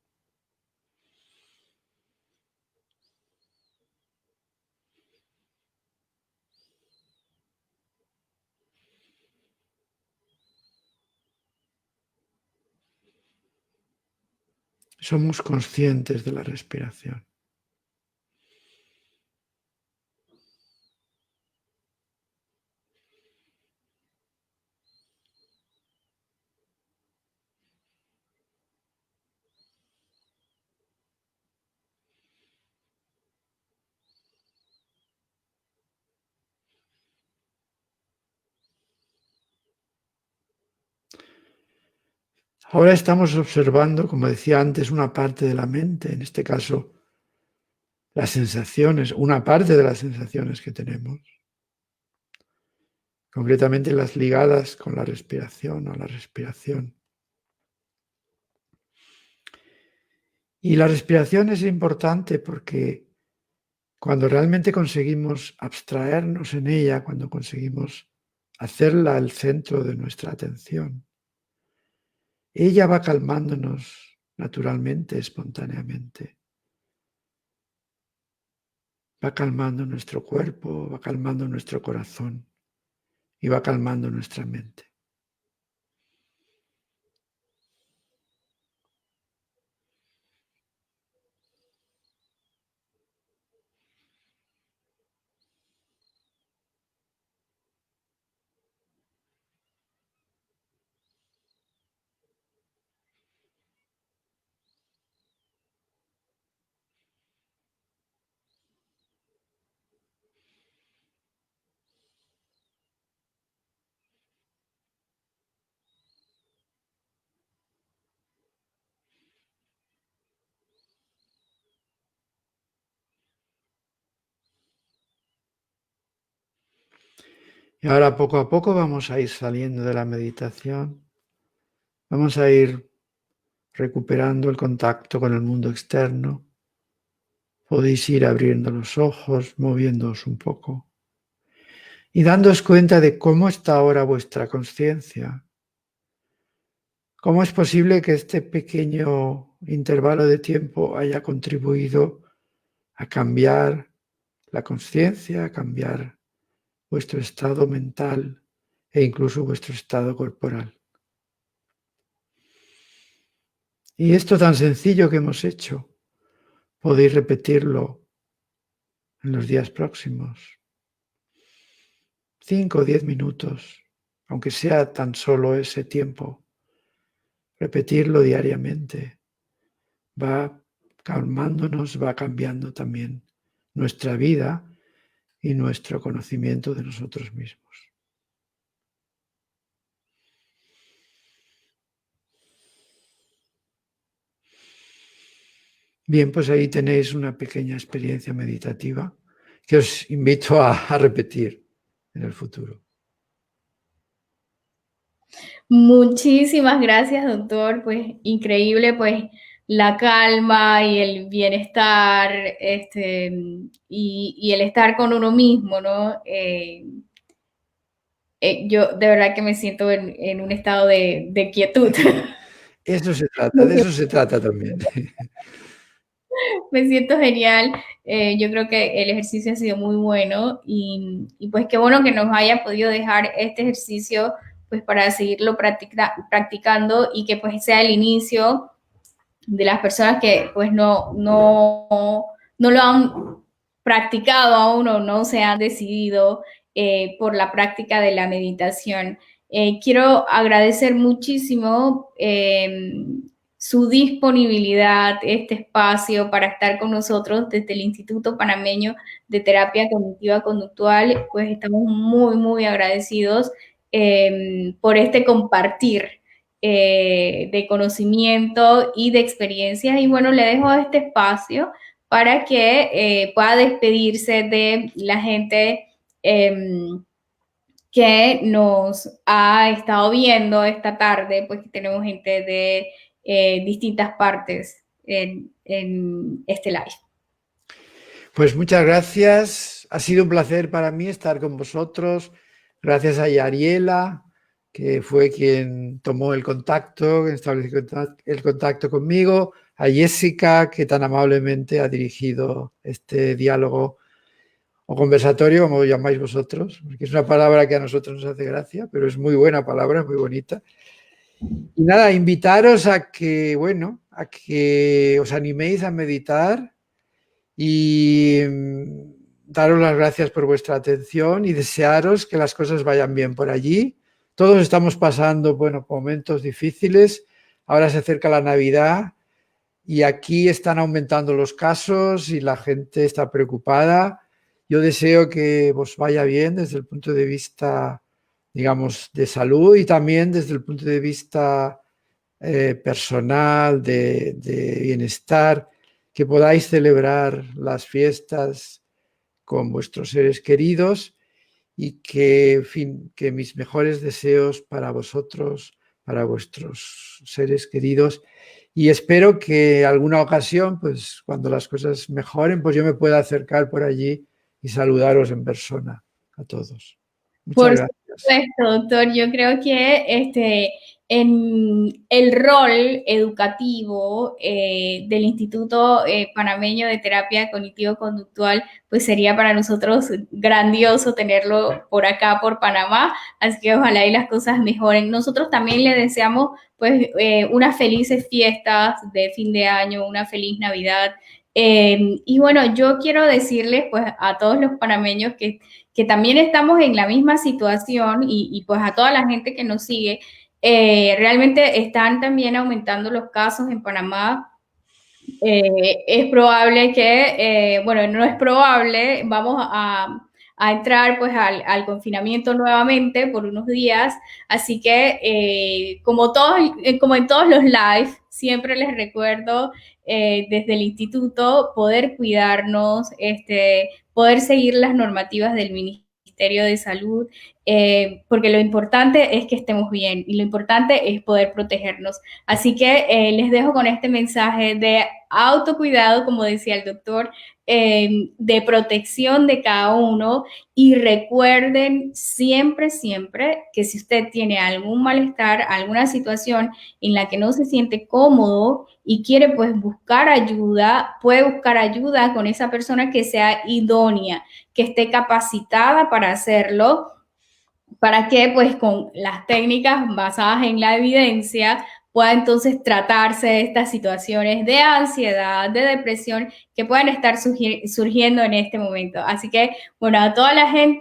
Somos conscientes de la respiración. Ahora estamos observando, como decía antes, una parte de la mente, en este caso las sensaciones, una parte de las sensaciones que tenemos, concretamente las ligadas con la respiración o la respiración. Y la respiración es importante porque cuando realmente conseguimos abstraernos en ella, cuando conseguimos hacerla el centro de nuestra atención, ella va calmándonos naturalmente, espontáneamente. Va calmando nuestro cuerpo, va calmando nuestro corazón y va calmando nuestra mente. Y ahora poco a poco vamos a ir saliendo de la meditación, vamos a ir recuperando el contacto con el mundo externo. Podéis ir abriendo los ojos, moviéndoos un poco y dándoos cuenta de cómo está ahora vuestra conciencia. ¿Cómo es posible que este pequeño intervalo de tiempo haya contribuido a cambiar la conciencia, a cambiar vuestro estado mental e incluso vuestro estado corporal? Y esto tan sencillo que hemos hecho, podéis repetirlo en los días próximos. 5 o 10 minutos, aunque sea tan solo ese tiempo, repetirlo diariamente va calmándonos, va cambiando también nuestra vida y nuestro conocimiento de nosotros mismos. Bien, pues ahí tenéis una pequeña experiencia meditativa que os invito a repetir en el futuro. Muchísimas gracias, doctor. Pues increíble, pues la calma y el bienestar, y el estar con uno mismo, ¿no? Yo de verdad que me siento en un estado de quietud. Eso se trata, de eso se trata también. Me siento genial. Yo creo que el ejercicio ha sido muy bueno y pues qué bueno que nos haya podido dejar este ejercicio pues para seguirlo practicando y que pues sea el inicio de las personas que pues no lo han practicado aún o no se han decidido por la práctica de la meditación. Quiero agradecer muchísimo su disponibilidad, este espacio para estar con nosotros desde el Instituto Panameño de Terapia Cognitiva Conductual. Pues estamos muy, muy agradecidos por este compartir de conocimiento y de experiencias. Y bueno, le dejo este espacio para que pueda despedirse de la gente que nos ha estado viendo esta tarde, pues que tenemos gente de distintas partes en este live. Pues muchas gracias. Ha sido un placer para mí estar con vosotros. Gracias a Yariela, que fue quien tomó el contacto, estableció el contacto conmigo, a Jessica, que tan amablemente ha dirigido este diálogo o conversatorio, como lo llamáis vosotros, porque es una palabra que a nosotros nos hace gracia, pero es muy buena palabra, muy bonita. Y nada, invitaros a que, bueno, a que os animéis a meditar y daros las gracias por vuestra atención y desearos que las cosas vayan bien por allí. Todos estamos pasando, bueno, momentos difíciles. Ahora se acerca la Navidad y aquí están aumentando los casos y la gente está preocupada. Yo deseo que os vaya bien desde el punto de vista, digamos, de salud y también desde el punto de vista personal, de bienestar, que podáis celebrar las fiestas con vuestros seres queridos y que, en fin, que mis mejores deseos para vosotros, para vuestros seres queridos. Y espero que alguna ocasión, pues cuando las cosas mejoren, pues yo me pueda acercar por allí y saludaros en persona a todos. Muchas Por gracias. supuesto, doctor. Yo creo que en el rol educativo del Instituto Panameño de Terapia Cognitivo-Conductual, pues sería para nosotros grandioso tenerlo por acá, por Panamá. Así que ojalá y las cosas mejoren. Nosotros también le deseamos pues unas felices fiestas de fin de año, una feliz Navidad. Y bueno, yo quiero decirles pues a todos los panameños que también estamos en la misma situación y pues a toda la gente que nos sigue, realmente están también aumentando los casos en Panamá. Es probable que, bueno, no es probable, vamos a entrar pues al confinamiento nuevamente por unos días, así que como en todos los live, siempre les recuerdo desde el instituto poder cuidarnos, poder seguir las normativas del Ministerio de Salud, porque lo importante es que estemos bien y lo importante es poder protegernos. Así que les dejo con este mensaje de autocuidado, como decía el doctor, de protección de cada uno y recuerden siempre, siempre que si usted tiene algún malestar, alguna situación en la que no se siente cómodo y quiere pues buscar ayuda, puede buscar ayuda con esa persona que sea idónea, que esté capacitada para hacerlo, para que pues con las técnicas basadas en la evidencia pueda entonces tratarse de estas situaciones de ansiedad, de depresión que pueden estar surgiendo en este momento. Así que, bueno, a la gente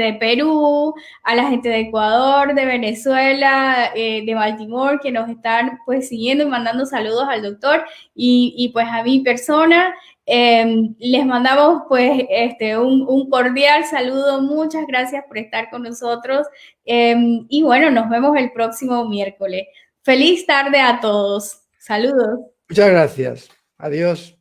de Perú, a la gente de Ecuador, de Venezuela, de Baltimore, que nos están pues siguiendo y mandando saludos al doctor y pues a mi persona. Les mandamos pues un cordial saludo, muchas gracias por estar con nosotros y bueno, nos vemos el próximo miércoles. Feliz tarde a todos. Saludos. Muchas gracias. Adiós.